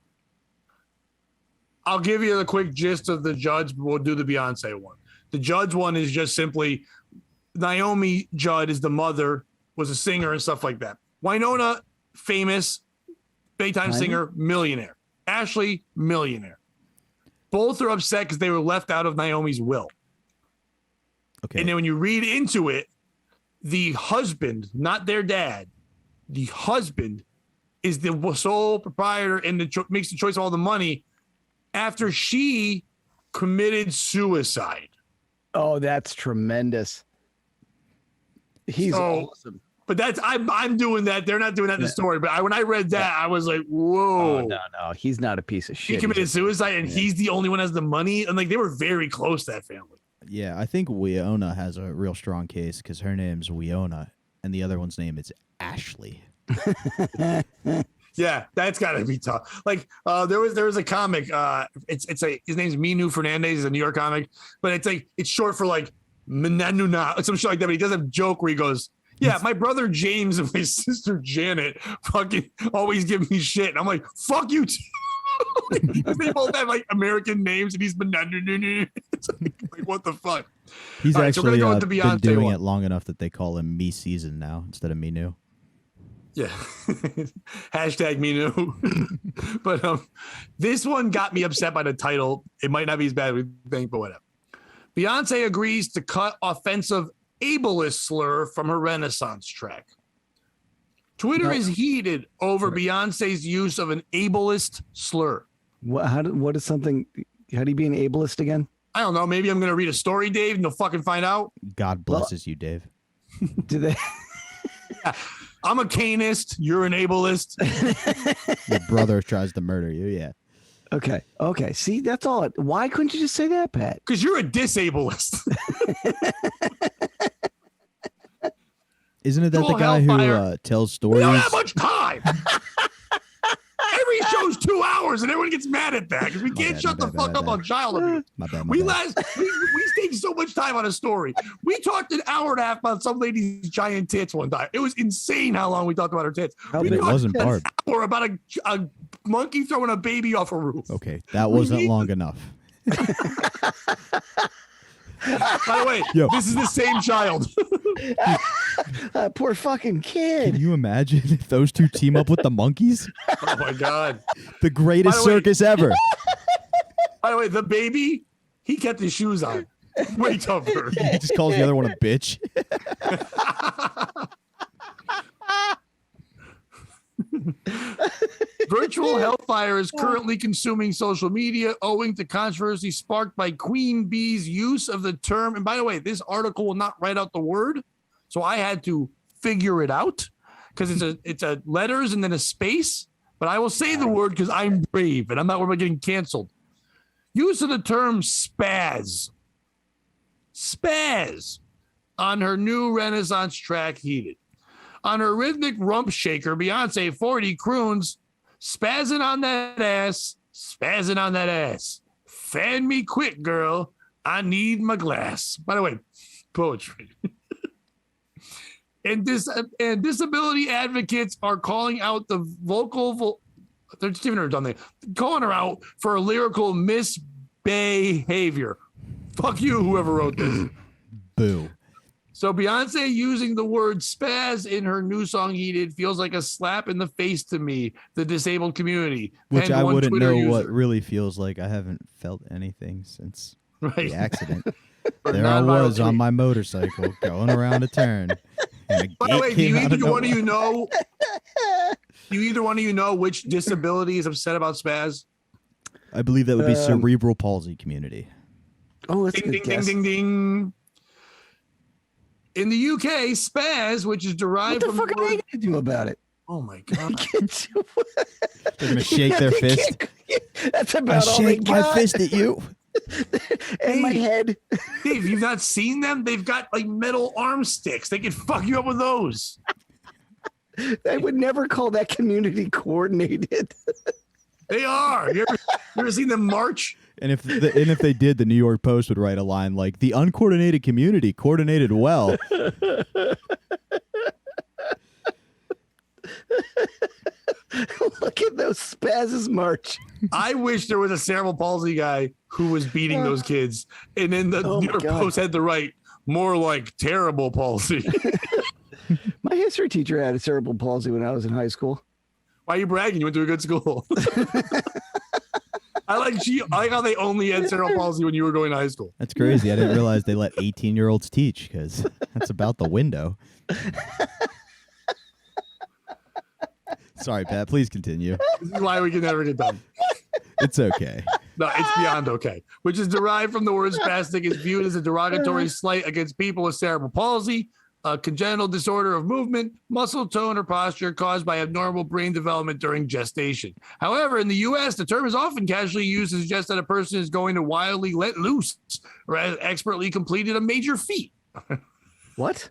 I'll give you the quick gist of the Judds, but we'll do the Beyonce one. The Judds one is just simply Naomi Judd is the mother, was a singer and stuff like that. Winona, famous, big-time singer, millionaire. Ashley, millionaire. Both are upset because they were left out of Naomi's will. Okay. And then when you read into it, the husband, not their dad, the husband is the sole proprietor and makes the choice of all the money after she committed suicide. Oh, that's tremendous. He's awesome. But that's I'm doing that. They're not doing that in the story. But when I read that, I was like, whoa. Oh, no, he's not a piece of shit. He committed suicide and he's the only one that has the money. And like they were very close, that family. Yeah, I think Winona has a real strong case because her name's Winona and the other one's name is Ashley. Yeah, that's got to be tough. Like there was a comic. His name's Minu Fernandez. He's a New York comic, but it's short for like Menanuna, some shit like that. But he does a joke where he goes, "Yeah, my brother James and my sister Janet fucking always give me shit," and I'm like, "Fuck you too." They both have like American names, and he's Menanuna. Like what the fuck? He's All right, so we're actually gonna go with the been Beyonce doing one. it long enough that they call him Me Season now instead of Me New. Yeah. Hashtag me new. But this one got me upset by the title. It might not be as bad as we think, but whatever. Beyonce agrees to cut offensive ableist slur from her Renaissance track. Twitter is heated over Beyonce's use of an ableist slur. How do you be an ableist again? I don't know. Maybe I'm going to read a story, Dave, and you'll fucking find out. God blesses you, Dave. Do they? Yeah. I'm a canist. You're an ableist. Your brother tries to murder you. Yeah. Okay. Okay. See, that's all. Why couldn't you just say that, Pat? Because you're a disableist. Isn't it that the Dual guy hellfire. who tells We stories? don't have much time. Every show's 2 hours, and everyone gets mad at that because we can't shut the fuck up on child abuse. My bad. We take so much time on a story. We talked an hour and a half about some lady's giant tits one time. It was insane how long we talked about her tits. But it wasn't Barb. Or about a monkey throwing a baby off a roof. Okay, that wasn't long enough. By the way, this is the same child. Poor fucking kid. Can you imagine if those two team up with the monkeys? Oh my god! The greatest By the way- circus ever. By the way, the baby, he kept his shoes on. Way tougher. He just calls the other one a bitch. Virtual hellfire is currently consuming social media owing to controversy sparked by Queen Bee's use of the term. And by the way, this article will not write out the word, so I had to figure it out because it's a letters and then a space. But I will say the word because I'm brave and I'm not worried about getting canceled. Use of the term spaz. Spaz on her new Renaissance track Heated. On her rhythmic rump shaker, Beyonce 40 croons, spazzing on that ass, spazzing on that ass. Fan me quick, girl. I need my glass. By the way, poetry. and disability advocates are calling out the they're just giving her a dumb name, calling her out for a lyrical misbehavior. Fuck you, whoever wrote this. Boo. So Beyonce using the word spaz in her new song Heated feels like a slap in the face to me, the disabled community. Which And I one wouldn't Twitter know user. what really feels like. I haven't felt anything since Right. the accident. Or There I non-viral was on tweet. my motorcycle going around a turn. And a By the gate way, do came you out either of one of nowhere. you know? Do either one of you know which disability is upset about spaz? I believe that would be cerebral palsy community. Oh, that's a Ding good ding ding guess. ding ding. In the UK, spaz, which is What derived the from fuck the are they word, gonna do about it? oh my god. They're gonna shake their fist. That's I about all they shake my got. fist at you. And my head. Dave, you've not seen them? They've got like metal arm sticks. They can fuck you up with those. I would never call that community coordinated. They are. You ever seen them march? And if they did, the New York Post would write a line like, "The uncoordinated community coordinated well." Look at those spazzes march. I wish there was a cerebral palsy guy who was beating those kids, and then the Oh New my York God. Post had to write more like terrible palsy. My history teacher had a cerebral palsy when I was in high school. Why are you bragging? You went to a good school. I like how they only had cerebral palsy when you were going to high school. That's crazy. I didn't realize they let 18-year-olds teach because that's about the window. Sorry, Pat. Please continue. This is why we can never get done. It's okay. No, it's beyond okay. Which is derived from the word spastic, is viewed as a derogatory slight against people with cerebral palsy, a congenital disorder of movement, muscle tone, or posture caused by abnormal brain development during gestation. However, in the U.S., the term is often casually used to suggest that a person is going to wildly let loose or has expertly completed a major feat. What?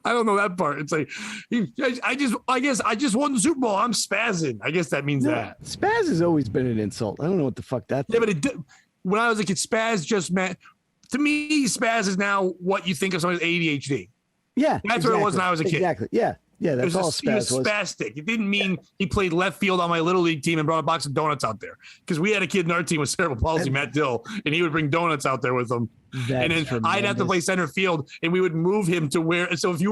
I don't know that part. It's like, I guess I just won the Super Bowl. I'm spazzing. I guess that means that. Spaz has always been an insult. I don't know what the fuck that. Yeah, but when I was a kid, spaz just meant, to me, spaz is now what you think of someone with ADHD. Yeah, That's what it was when I was a kid. Exactly. Yeah, yeah. That's all He was spaz was. spastic. It didn't mean he played left field on my little league team and brought a box of donuts out there. Because we had a kid in our team with cerebral palsy, Matt Dill, and he would bring donuts out there with him. And then I'd have to play center field, and we would move him to where. So if you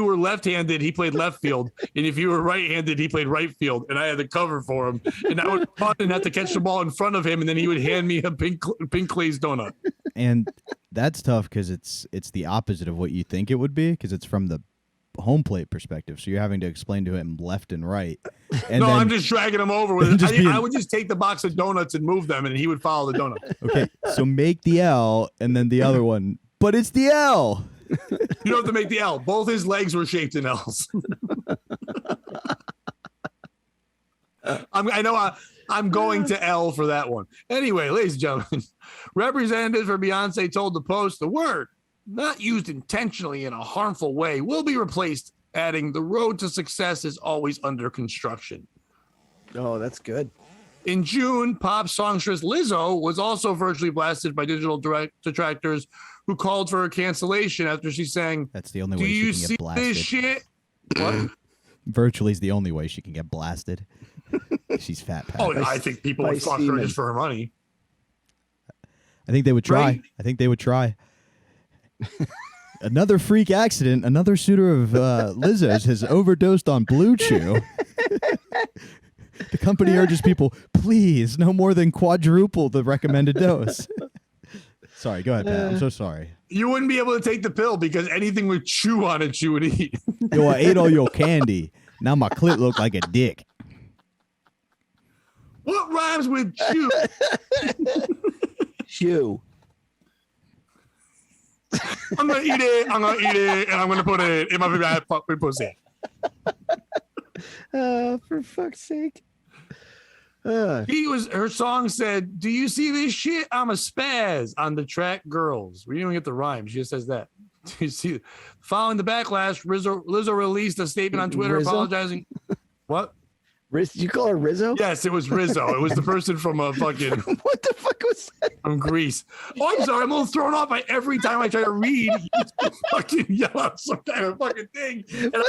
were left-handed, he played left field, and if you were right-handed, he played right field, and I had to cover for him. And I would run and have to catch the ball in front of him, and then he would hand me a pink glazed donut. And that's tough because it's the opposite of what you think it would be because it's from the home plate perspective, so you're having to explain to him left and right. And no, then, I'm just dragging him over with it. Just I would just take the box of donuts and move them, and he would follow the donut. okay, so make the L, and then the other one, but it's the L. You don't have to make the L. Both his legs were shaped in L's. I'm going to L for that one. Anyway, ladies and gentlemen, representatives for Beyonce told the Post the word, not used intentionally in a harmful way, will be replaced, adding the road to success is always under construction. Oh, that's good. In June, pop songstress Lizzo was also virtually blasted by digital detractors who called for her cancellation after she sang, That's the only way she can get blasted. This shit? What? Virtually is the only way she can get blasted. She's fat. Oh, I think people would fuck her just for her money. I think they would try. Right? I think they would try. Another freak accident. Another suitor of Lizzo's has overdosed on Blue Chew. The company urges people, please, no more than quadruple the recommended dose. Sorry, go ahead, Pat. I'm so sorry. You wouldn't be able to take the pill because anything with chew on it, you would eat. Yo, I ate all your candy. Now my clit look like a dick. What rhymes with chew? Chew. I'm gonna eat it, and I'm gonna put it in my pussy. For fuck's sake. Her song said, "Do you see this shit? I'm a spaz" on the track "Girls." We didn't even get the rhyme. She just says that. Do you see? Following the backlash, Lizzo released a statement on Twitter apologizing. What? Did you call her Rizzo? Yes, it was Rizzo. It was the person from a fucking. What the fuck was that? From Greece. Oh, I'm sorry. I'm a little thrown off by every time I try to read. Fucking yell out some kind of fucking thing. And I'm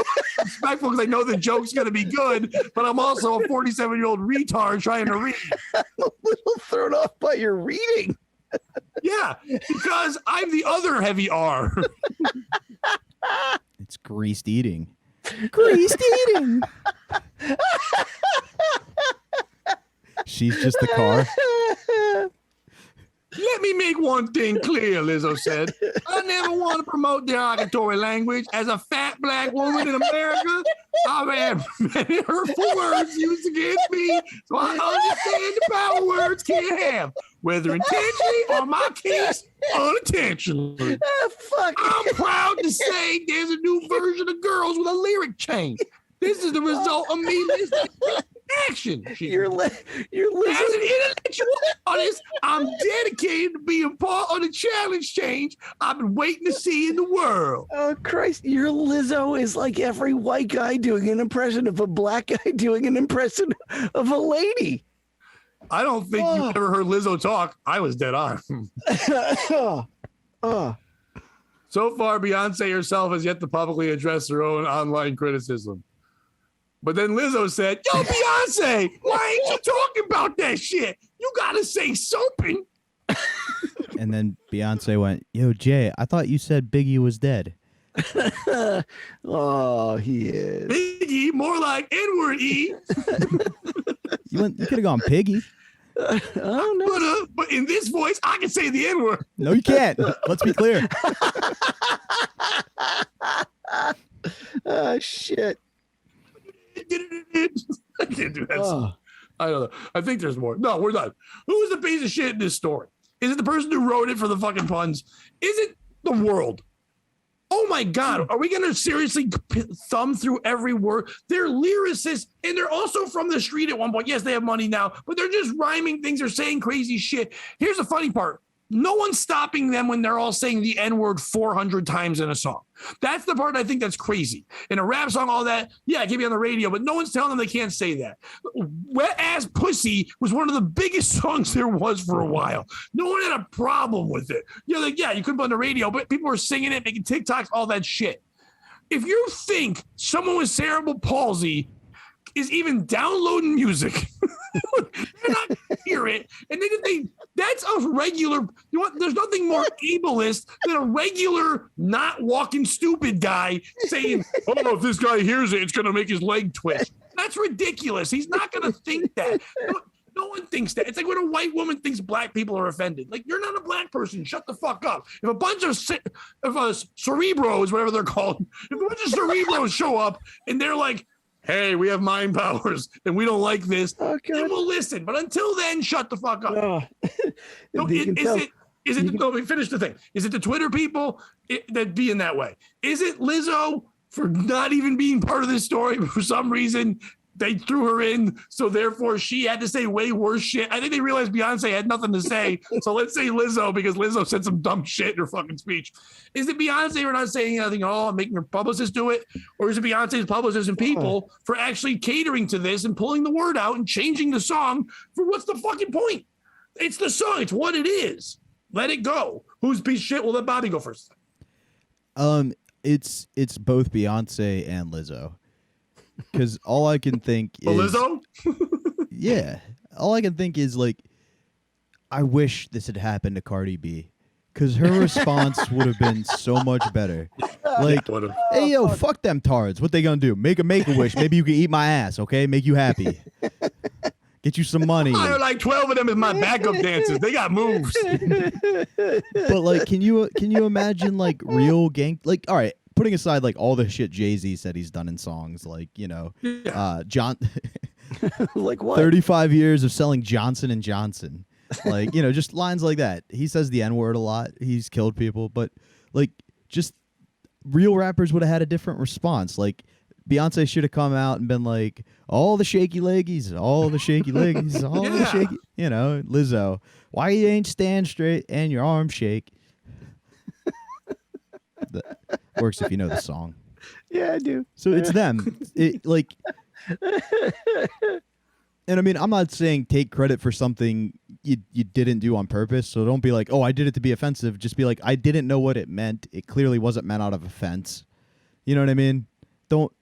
respectful because I know the joke's going to be good, but I'm also a 47-year-old retard trying to read. I'm a little thrown off by your reading. Yeah, because I'm the other heavy R. It's greased eating. Greased eating. She's just the car. Let me make one thing clear, Lizzo said. I never want to promote derogatory language. As a fat black woman in America, I've had many hurtful words used against me, so I understand the power words can have, whether intentionally or, in my case, unintentionally. Fuck. I'm proud to say there's a new version of Girls with a lyric change. This is the result of me listening to action. You're As an intellectual artist, I'm dedicated to being part of the challenge change I've been waiting to see in the world. Oh, Christ. Your Lizzo is like every white guy doing an impression of a black guy doing an impression of a lady. I don't think you ever heard Lizzo talk. I was dead on. So far, Beyonce herself has yet to publicly address her own online criticism. But then Lizzo said, yo, Beyonce, why ain't you talking about that shit? You gotta say something. And then Beyonce went, yo, Jay, I thought you said Biggie was dead. Oh, he is. Biggie, more like N-word E. You could have gone Piggy. Oh, no. But in this voice, I can say the N-word. No, you can't. Let's be clear. Oh, shit. I can't do that. Oh. I don't know. I think there's more. No, we're done. Who is the piece of shit in this story? Is it the person who wrote it for the fucking puns? Is it the world? Oh my God. Are we going to seriously thumb through every word? They're lyricists and they're also from the street at one point. Yes, they have money now, but they're just rhyming things. They're saying crazy shit. Here's the funny part. No one's stopping them when they're all saying the N-word 400 times in a song. That's the part I think that's crazy. In a rap song, all that, yeah, it can be on the radio, but no one's telling them they can't say that. Wet Ass Pussy was one of the biggest songs there was for a while. No one had a problem with it. You're like, yeah, you couldn't put on the radio, but people were singing it, making TikToks, all that shit. If you think someone with cerebral palsy is even downloading music, they're not gonna hear it. And then that's a regular, you know what? There's nothing more ableist than a regular, not walking stupid guy saying, oh, if this guy hears it, it's going to make his leg twitch. That's ridiculous. He's not going to think that. No one thinks that. It's like when a white woman thinks black people are offended. Like, you're not a black person. Shut the fuck up. If a bunch of cerebros, whatever they're called, if a bunch of cerebros show up and they're like, hey, we have mind powers and we don't like this, then we'll listen. But until then, shut the fuck up. No, finish the thing. Is it the Twitter people that being that way? Is it Lizzo for not even being part of this story? But for some reason, they threw her in, so therefore she had to say way worse shit. I think they realized Beyonce had nothing to say, so let's say Lizzo because Lizzo said some dumb shit in her fucking speech. Is it Beyonce for not saying anything at all and making her publicist do it? Or is it Beyonce's publicists and people for actually catering to this and pulling the word out and changing the song for what's the fucking point? It's the song. It's what it is. Let it go. Whose piece of shit? Will let Bobby go first. It's both Beyonce and Lizzo. Because all I can think is Lizzo? Yeah. All I can think is like, I wish this had happened to Cardi B. Because her response would have been so much better. Like, hey, yo, fuck them tards. What they gonna do? Make a Make-A-Wish. Maybe you can eat my ass, okay? Make you happy. Get you some money. I have like 12 of them as my backup dancers. They got moves. But like, can you imagine like real gang? Like, all right, putting aside like all the shit Jay-Z said he's done in songs, like, you know, John, like what? 35 years of selling Johnson and Johnson, like, you know, just lines like that. He says the N-word a lot. He's killed people, but like, just real rappers would have had a different response. Like, Beyonce should have come out and been like, all the shaky leggies, all the shaky leggies, all the shaky, you know. Lizzo, why you ain't stand straight and your arms shake? That works if you know the song. Yeah, I do. So it's them. It like, and I mean, I'm not saying take credit for something you didn't do on purpose. So don't be like, oh, I did it to be offensive. Just be like, I didn't know what it meant. It clearly wasn't meant out of offense. You know what I mean? Don't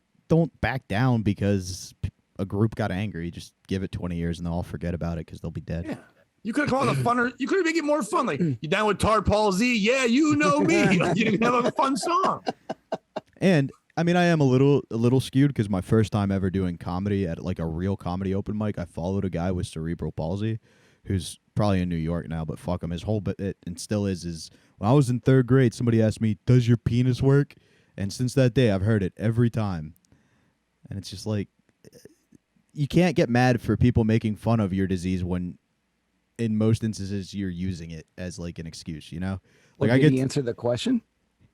back down because a group got angry. Just give it 20 years and they'll all forget about it because they'll be dead. Yeah. You could have called it a funner. You could have made it more fun. Like, you down with Tar Paul Z? Yeah, you know me. Like, you can have a fun song. And I mean, I am a little skewed because my first time ever doing comedy at like a real comedy open mic, I followed a guy with cerebral palsy, who's probably in New York now, but fuck him. His whole bit and still is when I was in 3rd grade, somebody asked me, "Does your penis work?" And since that day, I've heard it every time. And it's just like, you can't get mad for people making fun of your disease when, in most instances, you're using it as like an excuse, you know? Like, did he answer the question?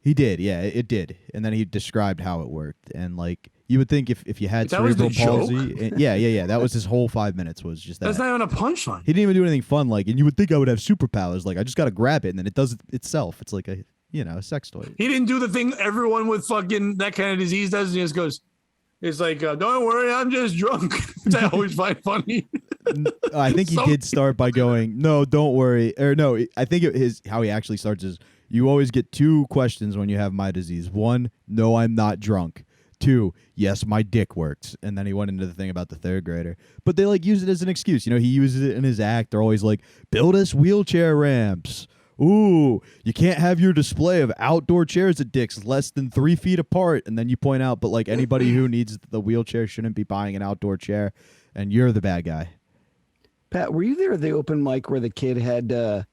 He did, yeah, it did. And then he described how it worked. And like, you would think if you had that cerebral palsy, yeah, that was his whole 5 minutes was just that. That's not even a punchline. He didn't even do anything fun. Like, and you would think I would have superpowers. Like, I just got to grab it, and then it does it itself. It's like a, you know, a sex toy. He didn't do the thing everyone with fucking that kind of disease does. And he just goes, it's like, don't worry, I'm just drunk. Which I always find funny. I think he did start by going, no, don't worry. Or no, I think how he actually starts is, you always get 2 questions when you have my disease. 1, no, I'm not drunk. 2, yes, my dick works. And then he went into the thing about the 3rd grader. But they like use it as an excuse. You know, he uses it in his act. They're always like, build us wheelchair ramps. Ooh, you can't have your display of outdoor chairs at Dick's less than 3 feet apart. And then you point out, but like anybody who needs the wheelchair shouldn't be buying an outdoor chair. And you're the bad guy. Pat, were you there at the open mic where the kid had the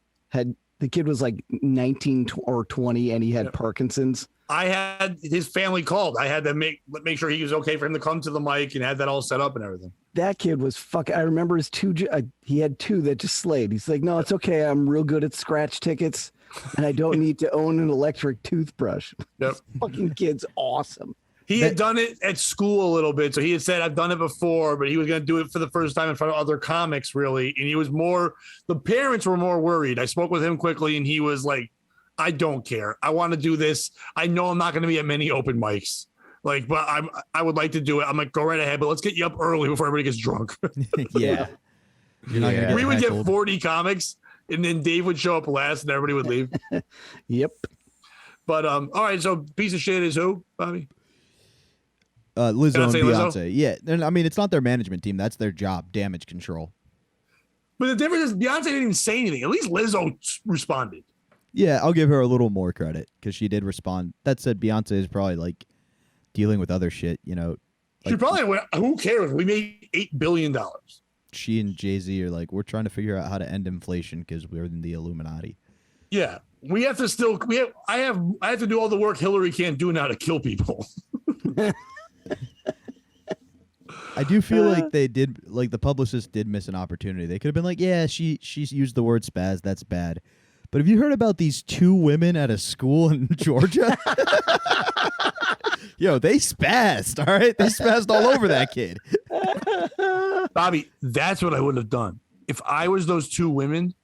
kid was like 19 or 20 and he had Parkinson's? I had his family called. I had to make sure he was okay for him to come to the mic and had that all set up and everything. That kid was fucking. I remember his 2. He had 2 that just slayed. He's like, no, it's okay. I'm real good at scratch tickets, and I don't need to own an electric toothbrush. Yep. Fucking kid's awesome. He had done it at school a little bit, so he had said, "I've done it before," but he was going to do it for the first time in front of other comics, really. And he was more. The parents were more worried. I spoke with him quickly, and he was like, I don't care. I want to do this. I know I'm not going to be at many open mics. Like, but I would like to do it. I'm like, go right ahead, but let's get you up early before everybody gets drunk. Yeah. We would get 40 comics, and then Dave would show up last, and everybody would leave. Yep. But all right. So piece of shit is who, Bobby? Lizzo and Beyonce. Lizzo? Yeah. And I mean, it's not their management team. That's their job. Damage control. But the difference is Beyonce didn't even say anything. At least Lizzo responded. Yeah, I'll give her a little more credit because she did respond. That said, Beyonce is probably like dealing with other shit, you know. She probably went, who cares? We made $8 billion. she and Jay-Z are like, we're trying to figure out how to end inflation because we're in the Illuminati. Yeah, we have to still. I have to do all the work Hillary can't do now to kill people. I do feel like they did, like the publicist did miss an opportunity. They could have been like, yeah, she's used the word spaz. That's bad. But have you heard about these 2 women at a school in Georgia? Yo, they spazzed, all right? They spazzed all over that kid. Bobby, that's what I would have done. If I was those 2 women,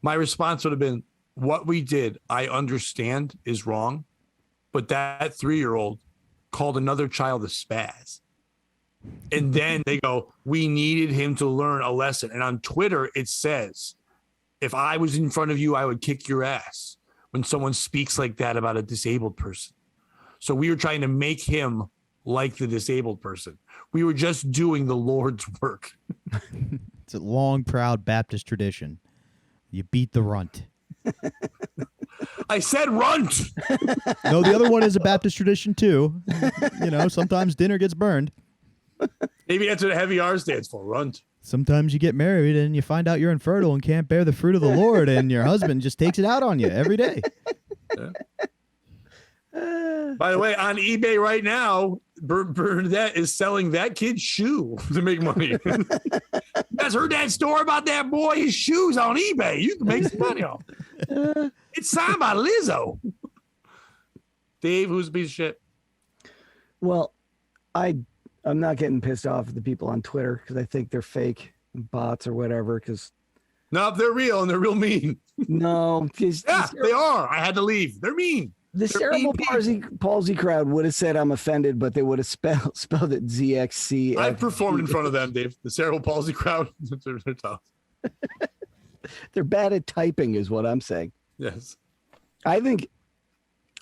my response would have been, what we did, I understand is wrong, but that 3-year-old called another child a spaz. And then they go, we needed him to learn a lesson. And on Twitter, it says, if I was in front of you, I would kick your ass when someone speaks like that about a disabled person. So we were trying to make him like the disabled person. We were just doing the Lord's work. It's a long, proud Baptist tradition. You beat the runt. I said runt. No, the other one is a Baptist tradition too. You know, sometimes dinner gets burned. Maybe that's what heavy R stands for, runt. Sometimes you get married and you find out you're infertile and can't bear the fruit of the Lord, and your husband just takes it out on you every day. Yeah. By the way, on eBay right now, Bernadette is selling that kid's shoe to make money. You guys heard that story about that boy's shoes on eBay? You can make some money off. It's signed by Lizzo. Dave, who's a piece of shit? Well, I'm not getting pissed off at the people on Twitter because I think they're fake bots or whatever. Because no, they're real and they're real mean. No, yeah, they are. I had to leave. They're mean. The cerebral palsy crowd would have said I'm offended, but they would have spelled it ZXC. I've performed in front of them, Dave. The cerebral palsy crowd, they're tough. They're bad at typing, is what I'm saying. Yes. I think,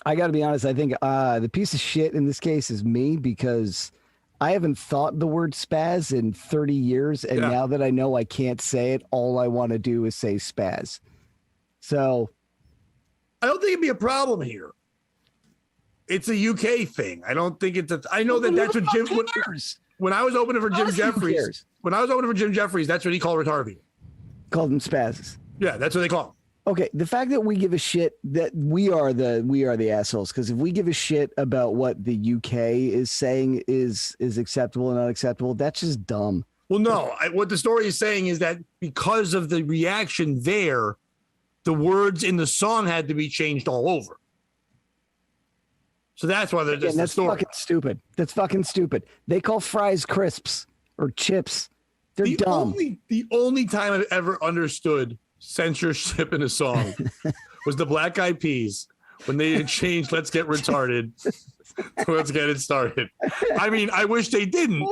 I got to be honest, I think the piece of shit in this case is me because I haven't thought the word spaz in 30 years. And now that I know I can't say it, all I want to do is say spaz. So I don't think it'd be a problem here. It's a UK thing. I don't think it's I know that that's what Jim when I was opening for Jim Jeffries. When I was opening for Jim Jeffries, that's what he called retarded. Called them spazzes. Yeah, that's what they call them. Okay, the fact that we give a shit that we are the assholes, because if we give a shit about what the UK is saying is acceptable and unacceptable, that's just dumb. Well, no, what the story is saying is that because of the reaction there, the words in the song had to be changed all over. So that's why they're just that's fucking stupid. That's fucking stupid. They call fries crisps or chips. They're dumb. The only time I've ever understood censorship in a song was the Black Eyed Peas when they had changed "Let's Get Retarded." Let's get it started. I mean, I wish they didn't,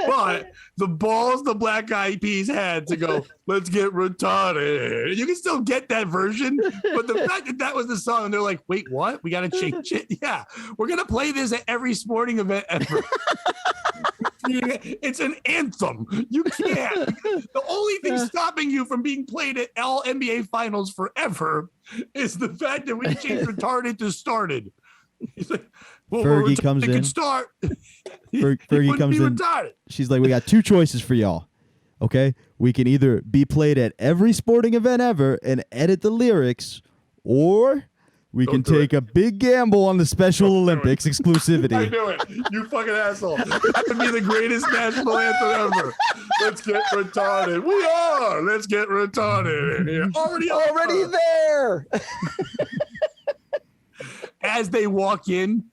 but the balls the Black Eyed Peas had to go, let's get retarded. You can still get that version, but the fact that that was the song and they're like, wait, what? We got to change it. Yeah, we're going to play this at every sporting event ever. It's an anthem. You can't. The only thing stopping you from being played at all NBA finals forever is the fact that we changed retarded to started. He's like, well, Fergie comes in. Start. Fergie comes in. Retarded. She's like, we got 2 choices for y'all. Okay, we can either be played at every sporting event ever and edit the lyrics, or we can take a big gamble on the Special Olympics exclusivity. I knew it. You fucking asshole. That would be the greatest national anthem ever. Let's get retarded. We are. Let's get retarded. Yeah. Already there. As they walk in,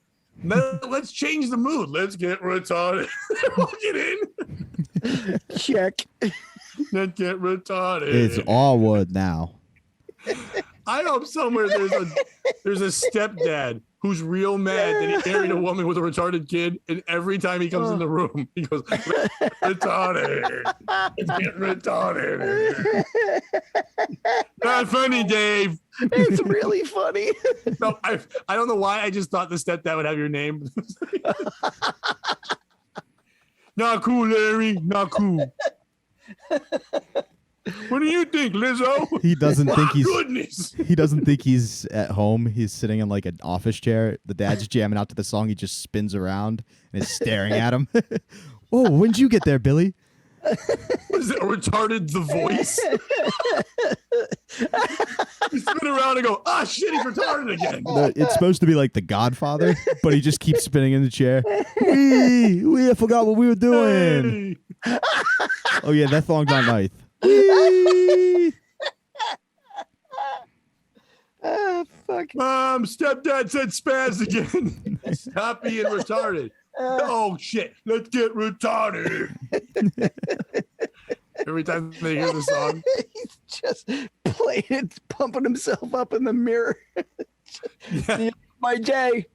let's change the mood. Let's get retarded. They're walking in. Check. Let's get retarded. It's all wood now. I hope somewhere there's a stepdad who's real mad that he married a woman with a retarded kid, and every time he comes in the room, he goes, retarded. Let's get retarded. Not funny, Dave. It's really funny. No, I don't know why. I just thought the stepdad would have your name. Not cool, Larry. Not cool. What do you think, Lizzo? He doesn't think he's goodness. He doesn't think he's at home. He's sitting in like an office chair. The dad's jamming out to the song. He just spins around and is staring at him. Oh, when'd you get there, Billy? Was it retarded The Voice? You spin around and go, ah, shit, he's retarded again. No, it's supposed to be like The Godfather, but he just keeps spinning in the chair. We forgot what we were doing. Hey. Oh yeah, that thong's on ninth. Wee. Fuck. Mom, stepdad said spaz again. Stop being retarded. Oh shit, let's get retarded. Every time they hear the song, He's just playing it, pumping himself up in the mirror. yeah. My Jay.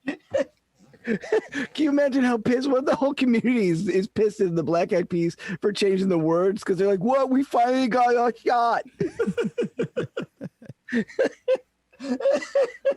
Can you imagine how pissed? What the whole community is pissed at the Black Eyed Peas for changing the words because they're like, "What? We finally got a shot." You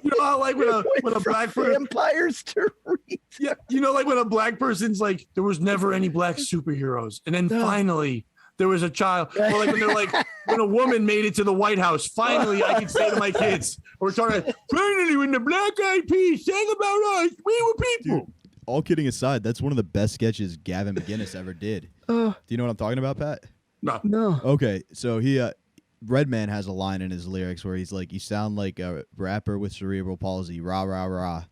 know how like when a black person, vampires to read. yeah, you know like when a black person's like, there was never any black superheroes, and then finally there was a child. Or like when they're like, when a woman made it to the White House, finally I can say to my kids, we're talking. Finally, when the Black Eyed Peas sang about us, we were people. Dude, all kidding aside, that's one of the best sketches Gavin McInnes ever did. Do you know what I'm talking about, Pat? No. Okay, so he Redman has a line in his lyrics where he's like, "You sound like a rapper with cerebral palsy, rah rah rah."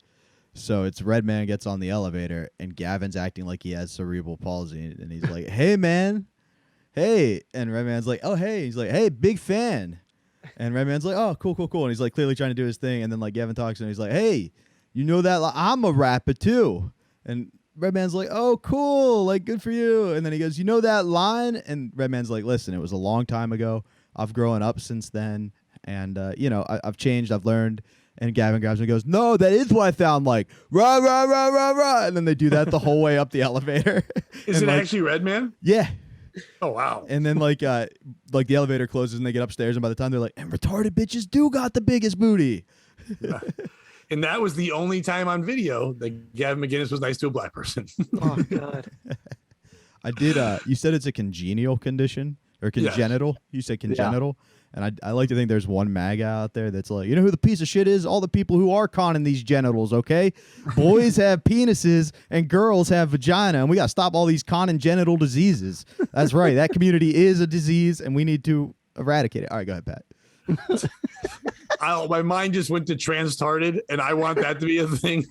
So it's Redman gets on the elevator and Gavin's acting like he has cerebral palsy, and he's like, "Hey man, hey," and Redman's like, "Oh hey," he's like, "Hey, big fan," and Redman's like, "Oh cool, and he's like clearly trying to do his thing, and then like Gavin talks and he's like, "Hey, you know that I'm a rapper too," and Redman's like, "Oh cool, like good for you," and then he goes, "You know that line?" And Redman's like, "Listen, it was a long time ago. I've grown up since then, and you know, I've changed, I've learned." And Gavin grabs me and goes, "No, that is what I sound like. Rah, rah, rah, rah, rah." And then they do that the whole way up the elevator. Is And, it like, actually Redman? Yeah. Oh wow. And then like the elevator closes and they get upstairs, and by the time they're like, "And retarded bitches do got the biggest booty." And that was the only time on video that Gavin McInnes was nice to a black person. Oh God. I did. You said it's a congenial condition or congenital. You said congenital. And I like to think there's one MAGA out there that's like, you know who the piece of shit is? All the people who are conning these genitals, okay? Boys have penises and girls have vagina, and we got to stop all these conning genital diseases. That's right. That community is a disease, and we need to eradicate it. All right, go ahead, Pat. My mind just went to trans-tarded, and I want that to be a thing.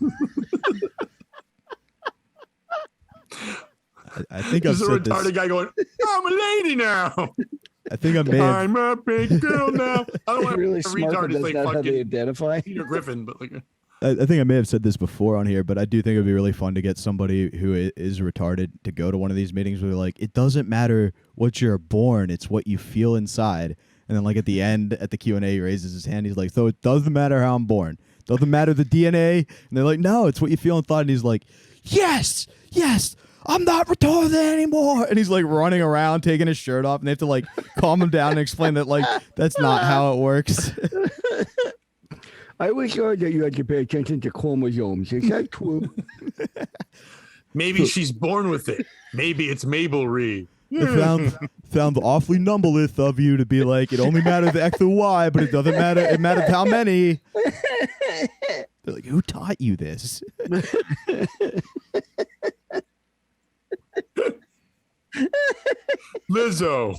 I think I've There's a said retarded this. guy going, "I'm a lady now. I think I may have. I'm a big girl now." I don't want Really to smart, retard but is that's like not how they fucking identify. Peter Griffin, but like. I think I may have said this before on here, but I do think it'd be really fun to get somebody who is retarded to go to one of these meetings where they're like, it doesn't matter what you're born, it's what you feel inside. And then like at the end, at the Q&A, he raises his hand. He's like, so it doesn't matter how I'm born. Doesn't matter the DNA. And they're like, no, it's what you feel inside. And he's like, yes, I'm not retarded anymore. And he's like running around, taking his shirt off. And they have to like calm him down and explain that like, that's not how it works. I wish that you had to pay attention to chromosomes. Is that true? Maybe she's born with it. Maybe it's Mabel Reed. I found awfully numberless of you to be like, it only matters the X and Y, but it doesn't matter. It matters how many. They're like, who taught you this? Lizzo.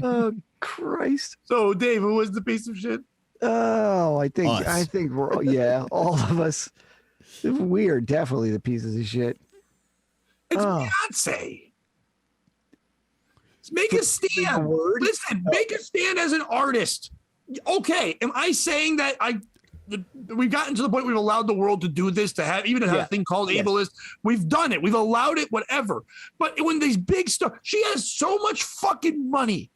Oh Christ! So, Dave, who was the piece of shit? Oh, I think Us. we're all of us. We are definitely the pieces of shit. It's Oh. Beyonce. Make a stand. word? Listen, make a stand as an artist. Okay, am I saying that we've gotten to the point we've allowed the world to do this, to have even have a thing called ableist? We've done it. We've allowed it, whatever. But when these big stuff, she has so much fucking money.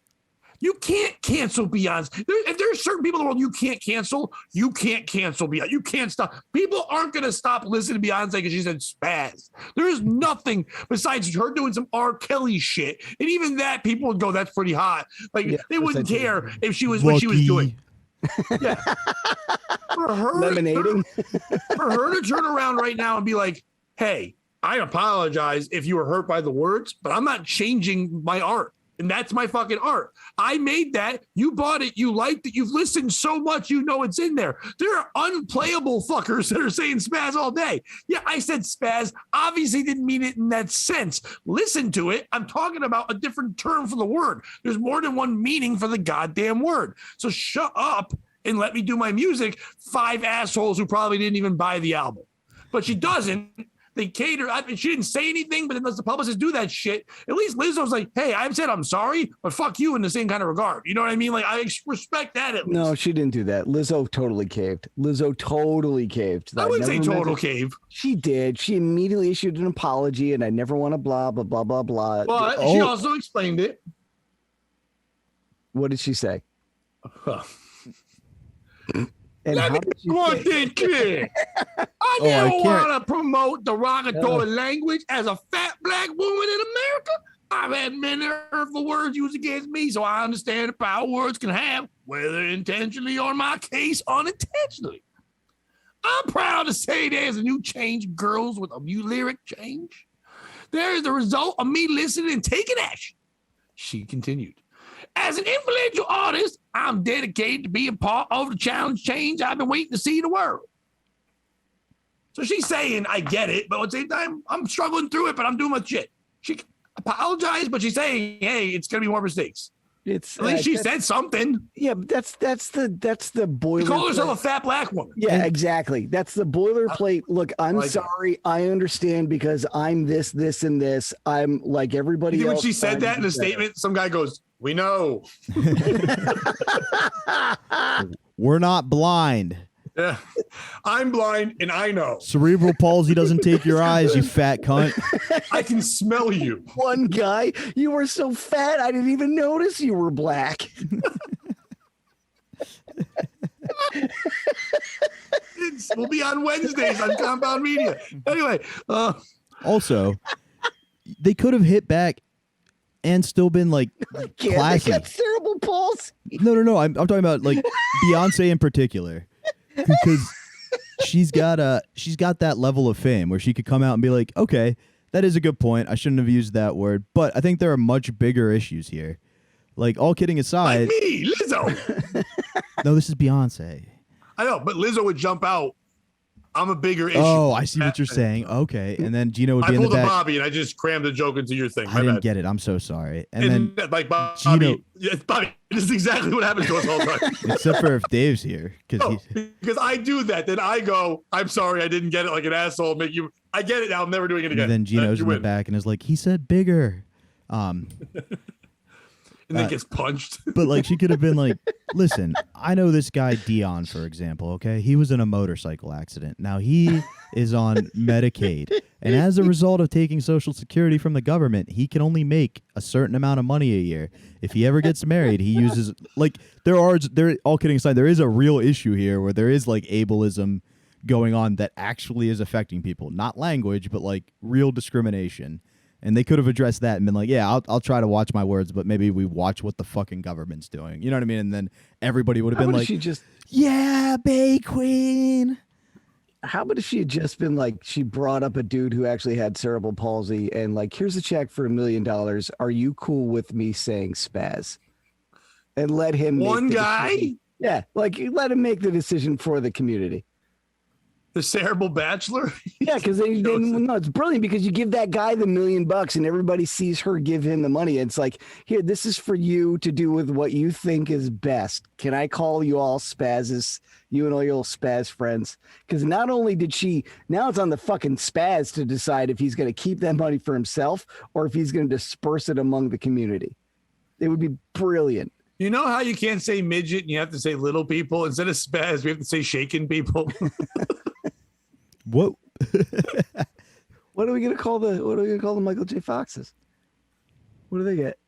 You can't cancel Beyonce. If there's certain people in the world you can't cancel Beyonce. You can't stop. People aren't going to stop listening to Beyonce because she said spaz. There is nothing besides her doing some R. Kelly shit. And even that, people would go, that's pretty hot. Like, they wouldn't care if she was what she was doing. Yeah. For her, Lemonading. for her to turn around right now and be like, hey, I apologize if you were hurt by the words, but I'm not changing my art. And that's my fucking art. I made that. You bought it. You liked it. You've listened so much, you know it's in there. There are unplayable fuckers that are saying spaz all day. Yeah, I said spaz. Obviously didn't mean it in that sense. Listen to it. I'm talking about a different term for the word. There's more than one meaning for the goddamn word. So shut up and let me do my music. 5 assholes who probably didn't even buy the album. But she doesn't. They cater. She didn't say anything, but unless the publicists do that shit, at least Lizzo's like, hey, I've said I'm sorry, but fuck you in the same kind of regard. You know what I mean? Like, I respect that at least. No, she didn't do that. Lizzo totally caved. I wouldn't say total cave. She did. She immediately issued an apology, and I never want to blah, blah, blah, blah, blah. But she also explained it. What did she say? And let me do one thing clear. I don't want to promote derogatory language as a fat black woman in America. I've had many hurtful words used against me, so I understand the power words can have, whether intentionally or in my case, unintentionally. I'm proud to say there's a new change, girls, with a new lyric change. There is the result of me listening and taking action. She continued. As an influential artist, I'm dedicated to being part of the challenge change I've been waiting to see in the world. So she's saying, I get it, but at the same time, I'm struggling through it, but I'm doing my shit. She apologized, but she's saying, hey, it's going to be more mistakes. At least she said something. Yeah, but that's the boilerplate. She called herself a fat black woman. Yeah, exactly. That's the boilerplate. Look, I'm sorry. I understand because I'm this, and this. I'm like everybody else. When she said that in a statement, some guy goes, we know. We're not blind. Yeah, I'm blind and I know. Cerebral palsy doesn't take your eyes, you fat cunt. I can smell you. One guy, you were so fat, I didn't even notice you were black. We'll be on Wednesdays on Compound Media. Anyway. Also, they could have hit back and still been like classy. They got cerebral palsy. No. I'm talking about like Beyonce in particular. Because she's got that level of fame where she could come out and be like, okay, that is a good point. I shouldn't have used that word. But I think there are much bigger issues here. Like, all kidding aside. Like me, Lizzo. No, this is Beyonce. I know, but Lizzo would jump out. I'm a bigger issue. Oh, I see what you're saying. Okay. And then Gino would be in the back. I pulled a Bobby and I just crammed the joke into your thing. I didn't get it. I'm so sorry. And then like Bobby, Gino, Bobby, this is exactly what happens to us all the time. Except for if Dave's here. Because I do that. Then I go, I'm sorry, I didn't get it like an asshole. I get it now. I'm never doing it again. And then Gino's in the back and is like, he said bigger. And then gets punched. But like, she could have been like, listen, I know this guy Dion, for example, okay? He was in a motorcycle accident. Now he is on Medicaid. And as a result of taking Social Security from the government, he can only make a certain amount of money a year. If he ever gets married, he uses, like, all kidding aside, there is a real issue here where there is like ableism going on that actually is affecting people. Not language, but like real discrimination. And they could have addressed that and been like, yeah, I'll try to watch my words, but maybe we watch what the fucking government's doing. You know what I mean? And then everybody would have been like, yeah, Bay Queen. How about if she had just been like, she brought up a dude who actually had cerebral palsy and like, here's a check for $1 million. Are you cool with me saying spaz? And let him one guy? Decision. Yeah, like let him make the decision for the community. The cerebral bachelor? Yeah, because no, it's brilliant because you give that guy the $1 million and everybody sees her give him the money. It's like, here, this is for you to do with what you think is best. Can I call you all spazzes, you and all your little spaz friends? Because not only did she, now it's on the fucking spaz to decide if he's going to keep that money for himself or if he's going to disperse it among the community. It would be brilliant. You know how you can't say midget and you have to say little people? Instead of spaz, we have to say shaken people. What? What are we gonna call the Michael J. Foxes? What do they get?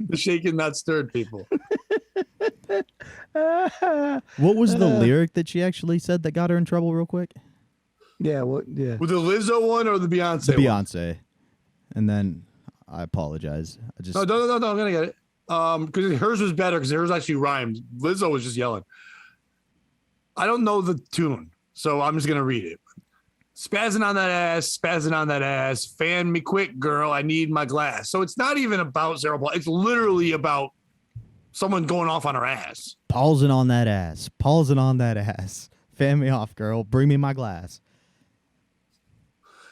The shaken, not stirred people. What was the lyric that she actually said that got her in trouble real quick? Yeah, what? Yeah. With the Lizzo one or the Beyonce The Beyonce. One? And then I apologize. No, I'm gonna get it. Because hers was better because hers actually rhymed. Lizzo was just yelling. I don't know the tune, so I'm just gonna read it. Spazzing on that ass. Fan me quick, girl. I need my glass. So it's not even about cerebral palsy. It's literally about someone going off on her ass. Pausing on that ass. Pausing on that ass. Fan me off, girl. Bring me my glass.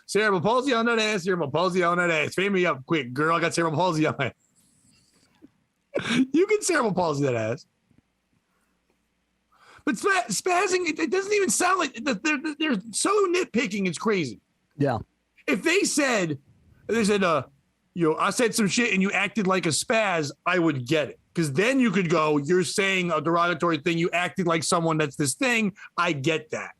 Cerebral palsy on that ass. Cerebral palsy on that ass. Fan me up quick, girl. I got cerebral palsy on my ass. You can cerebral palsy that ass. But spazzing, it doesn't even sound like they're so nitpicking. It's crazy. Yeah. If they said, I said some shit and you acted like a spaz, I would get it. Because then you could go, you're saying a derogatory thing. You acted like someone that's this thing. I get that.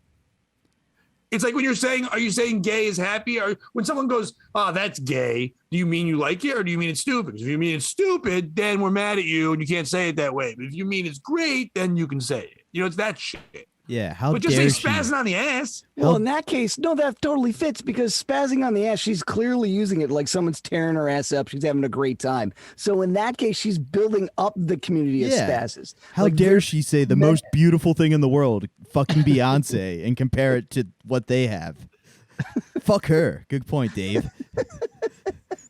It's like when you're saying, are you saying gay is happy? Or when someone goes, oh, that's gay, do you mean you like it or do you mean it's stupid? If you mean it's stupid, then we're mad at you and you can't say it that way. But if you mean it's great, then you can say it. You know, it's that shit. Yeah, how but dare just she? say spazzing on the ass. Well, in that case, no, that totally fits because spazzing on the ass, she's clearly using it like someone's tearing her ass up. She's having a great time. So in that case, she's building up the community of spazzes. How dare she say the most beautiful thing in the world, fucking Beyonce, and compare it to what they have? Fuck her. Good point, Dave.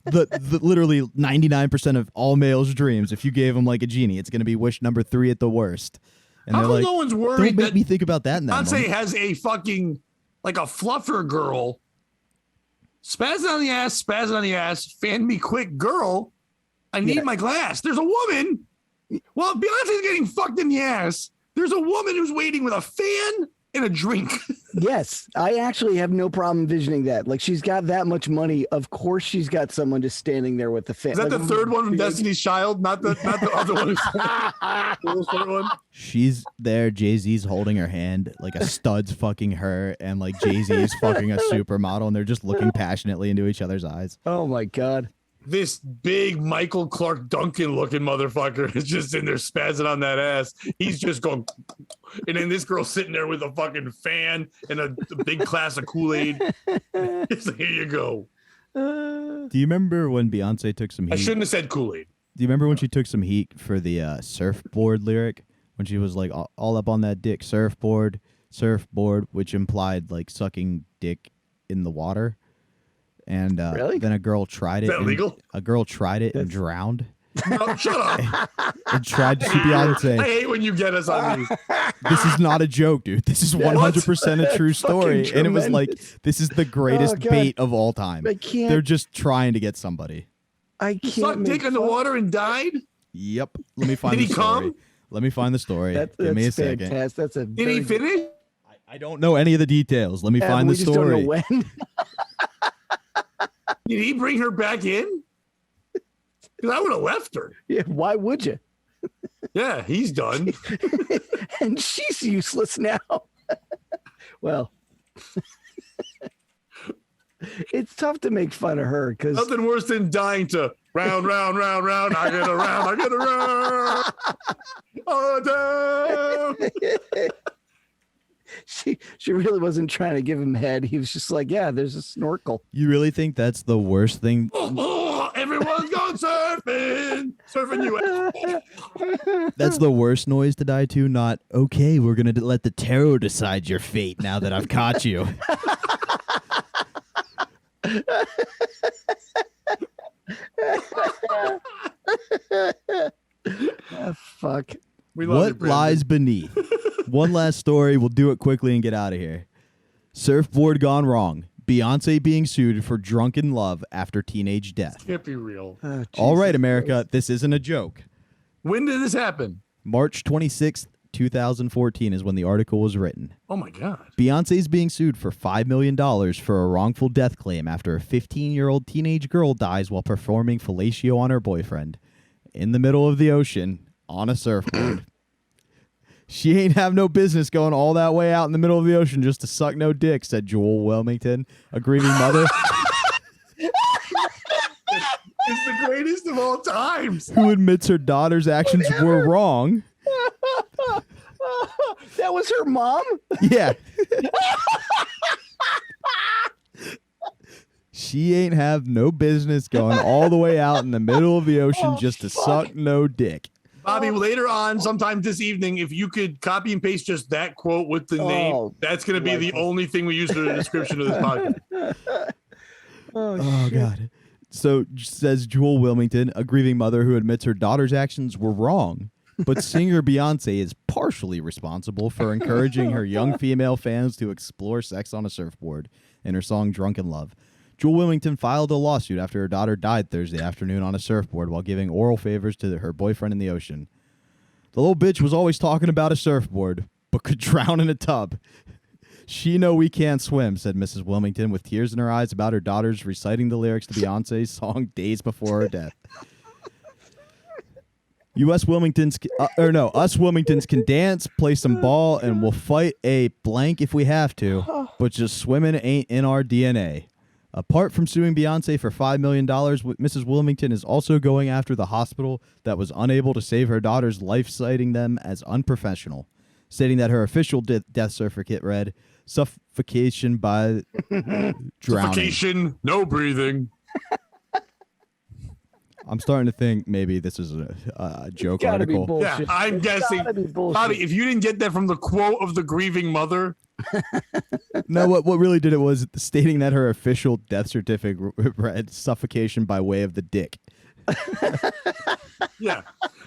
The literally 99% of all males' dreams, if you gave them like a genie, it's going to be wish number 3 at the worst. And How they're come like, no one's worried? Don't make me think about that in that Beyonce moment. has a fucking, like a fluffer girl. Spazzing on the ass, fan me quick, girl. I need my glass. There's a woman. Well, Beyonce's getting fucked in the ass. There's a woman who's waiting with a fan and a drink. Yes, I actually have no problem envisioning that. Like, she's got that much money. Of course, she's got someone just standing there with the fan. Is that the third one from Destiny's Child? Not the other one. The third one. She's there. Jay-Z's holding her hand like a stud's fucking her, and like Jay-Z's fucking a supermodel, and they're just looking passionately into each other's eyes. Oh my God. This big Michael Clark Duncan looking motherfucker is just in there spazzing on that ass. He's just going, and then this girl's sitting there with a fucking fan and a big glass of Kool-Aid. It's like, here you go. Do you remember when Beyonce took some heat? I shouldn't have said Kool-Aid. Do you remember when she took some heat for the surfboard lyric? When she was like all up on that dick, surfboard, which implied like sucking dick in the water. And really? Then a girl tried it. Is that legal? A girl tried it and drowned. No, shut up. And tried to Beyonce. I hate when you get us on these. This is not a joke, dude. This is 100% a true story. And it was like, this is the greatest bait of all time. I can't. They're just trying to get somebody. I can't. Sucked dick in the water and died? Yep. Let me find Did the he story. come? Let me find the story. Give me a second. Fantastic. That's a Did he finish? I don't know any of the details. Let me find the we just story. don't know when. Did he bring her back in? Because I would have left her. Yeah, why would you? Yeah, he's done. And she's useless now. Well, it's tough to make fun of her because Nothing worse than dying to round, round, round, round. I get around, I get around. Oh, damn. she really wasn't trying to give him head. He was just like, yeah, there's a snorkel. You really think that's the worst thing? Everyone's gone surfing. Surfing you. That's the worst noise to die to? Not, okay, we're going to let the tarot decide your fate now that I've caught you. Fuck. We love What you, Brandon. lies beneath? One last story. We'll do it quickly and get out of here. Surfboard gone wrong. Beyonce being sued for drunken love after teenage death. Can't be real. Oh, All right, Jesus America, Christ. this isn't a joke. When did this happen? March 26th, 2014 is when the article was written. Oh, my God. Beyonce's being sued for $5 million for a wrongful death claim after a 15-year-old teenage girl dies while performing fellatio on her boyfriend in the middle of the ocean on a surfboard. She ain't have no business going all that way out in the middle of the ocean just to suck no dick, said Joel Wilmington, a grieving mother It's the greatest of all times. who admits her daughter's actions were wrong. That was her mom? Yeah. She ain't have no business going all the way out in the middle of the ocean just to suck no dick. Bobby, later on, sometime this evening, if you could copy and paste just that quote with the name, that's going to be the only thing we use for the description of this podcast. Oh God. So says Jewel Wilmington, a grieving mother who admits her daughter's actions were wrong, but singer Beyonce is partially responsible for encouraging her young female fans to explore sex on a surfboard in her song Drunken Love. Jewel Wilmington filed a lawsuit after her daughter died Thursday afternoon on a surfboard while giving oral favors to her boyfriend in the ocean. The little bitch was always talking about a surfboard, but could drown in a tub. She know we can't swim, said Mrs. Wilmington with tears in her eyes about her daughters reciting the lyrics to Beyonce's song days before her death. Us Wilmingtons can dance, play some ball, and we'll fight a blank if we have to, but just swimming ain't in our DNA. Apart from suing Beyonce for $5 million, Mrs. Wilmington is also going after the hospital that was unable to save her daughter's life, citing them as unprofessional, stating that her official death certificate read, suffocation by drowning. Suffocation, no breathing. I'm starting to think maybe this is a joke article. Yeah, I'm guessing. Bobby, if you didn't get that from the quote of the grieving mother. No, what really did it was stating that her official death certificate read suffocation by way of the dick. Yeah,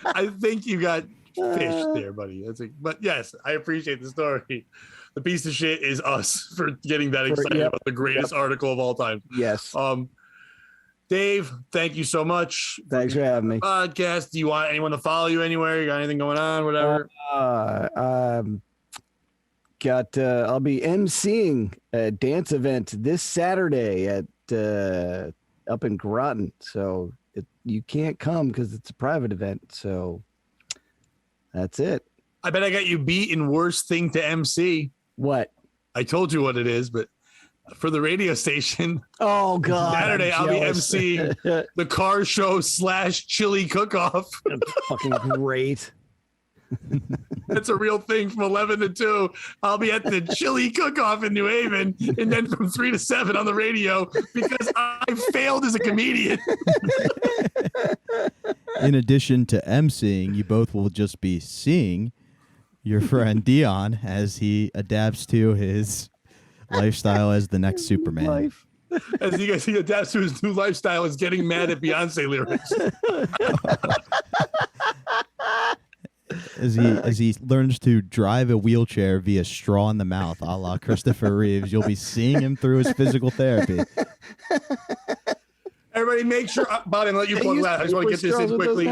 I think you got fish there, buddy. But yes, I appreciate the story. The piece of shit is us for getting that excited about the greatest article of all time. Yes. Dave, thank you so much. Thanks for having me. Podcast. Do you want anyone to follow you anywhere? You got anything going on? Whatever. I'll be emceeing a dance event this Saturday at up in Groton. So you can't come because it's a private event. So that's it. I bet I got you beat in worst thing to MC. What? I told you what it is, but for the radio station. Oh God! Saturday I'll be emceeing the car show / chili cook-off. Fucking great. That's a real thing from 11 to 2. I'll be at the chili cook-off in New Haven, and then from 3 to 7 on the radio because I failed as a comedian. In addition to emceeing, you both will just be seeing your friend Dion as he adapts to his lifestyle as the next Superman. As he adapts to his new lifestyle, is getting mad at Beyonce lyrics. As he learns to drive a wheelchair via straw in the mouth, a la Christopher Reeves, you'll be seeing him through his physical therapy. Everybody, make sure, Bobby, I'll let you plug that. I just want to get this in quickly.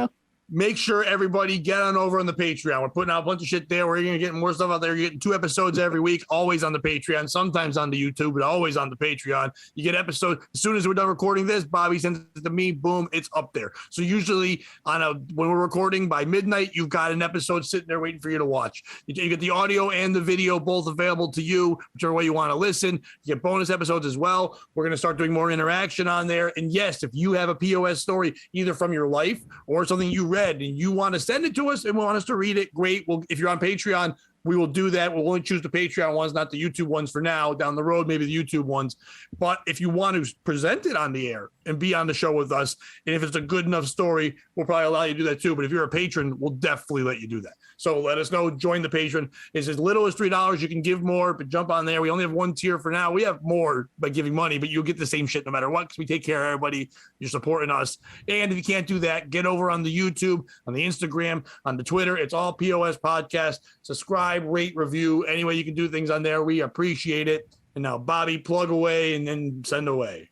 Make sure everybody get on over on the Patreon. We're putting out a bunch of shit there. We're going to get more stuff out there. You're getting 2 episodes every week, always on the Patreon, sometimes on the YouTube, but always on the Patreon. You get episodes as soon as we're done recording this. Bobby sends it to me. Boom, it's up there. So usually when we're recording by midnight, you've got an episode sitting there waiting for you to watch. You get the audio and the video both available to you, whichever way you want to listen. You get bonus episodes as well. We're going to start doing more interaction on there. And yes, if you have a POS story, either from your life or something you read, and you want to send it to us and want us to read it, great. If you're on Patreon, we will do that. We'll only choose the Patreon ones, not the YouTube ones for now. Down the road, maybe the YouTube ones. But if you want to present it on the air and be on the show with us, and if it's a good enough story, we'll probably allow you to do that too. But if you're a patron, we'll definitely let you do that. So let us know. Join the patron. It's as little as $3. You can give more, but jump on there. We only have 1 tier for now. We have more by giving money, but you'll get the same shit no matter what because we take care of everybody. You're supporting us. And if you can't do that, get over on the YouTube, on the Instagram, on the Twitter. It's all POS Podcast. Subscribe, rate, review. Any way you can do things on there, we appreciate it. And now, Bobby, plug away and then send away.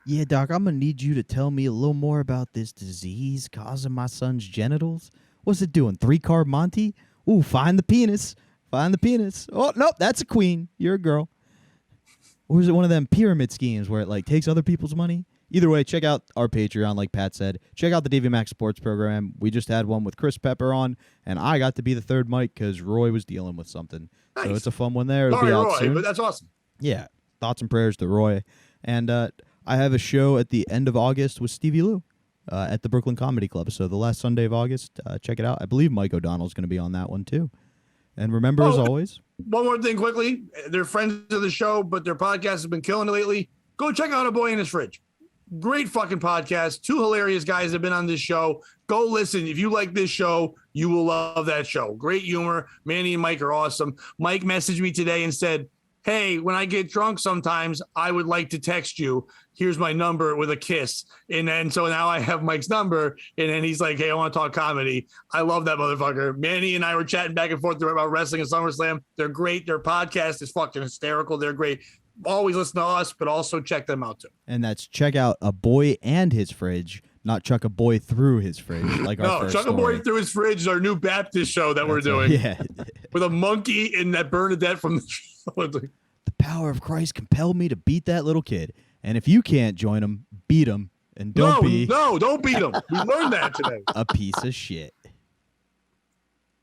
Yeah, Doc, I'm going to need you to tell me a little more about this disease causing my son's genitals. What's it doing? 3-carb Monty? Ooh, find the penis. Find the penis. Oh, nope, that's a queen. You're a girl. Or is it one of them pyramid schemes where it takes other people's money? Either way, check out our Patreon, like Pat said. Check out the Davey Max Sports program. We just had one with Chris Pepper on, and I got to be the third mic because Roy was dealing with something. Nice. So it's a fun one there. It'll be out Roy, soon. But that's awesome. Yeah, thoughts and prayers to Roy. And I have a show at the end of August with Stevie Lou at the Brooklyn Comedy Club. So the last Sunday of August, check it out. I believe Mike O'Donnell's going to be on that one too. And remember, as always, one more thing quickly. They're friends of the show, but their podcast has been killing it lately. Go check out A Boy in His Fridge. Great fucking podcast. 2 hilarious guys have been on this show. Go listen. If you like this show, You will love that show. Great humor. Manny and Mike are awesome. Mike messaged me today and said, hey, when I get drunk sometimes, I would like to text you. Here's my number with a kiss. And then so now I have Mike's number. And then he's like, hey, I want to talk comedy. I love that motherfucker. Manny and I were chatting back and forth about wrestling and SummerSlam. They're great. Their podcast is fucking hysterical. They're great. Always listen to us, but also check them out too. And that's check out A Boy and His Fridge, not Chuck a Boy through his fridge. Like our first Chuck a Boy through his fridge is our new Baptist show that we're doing. Yeah. With a monkey and that Bernadette from the show. The power of Christ compelled me to beat that little kid. And if you can't join him, beat him. And don't be don't beat him. We learned that today. a piece of shit.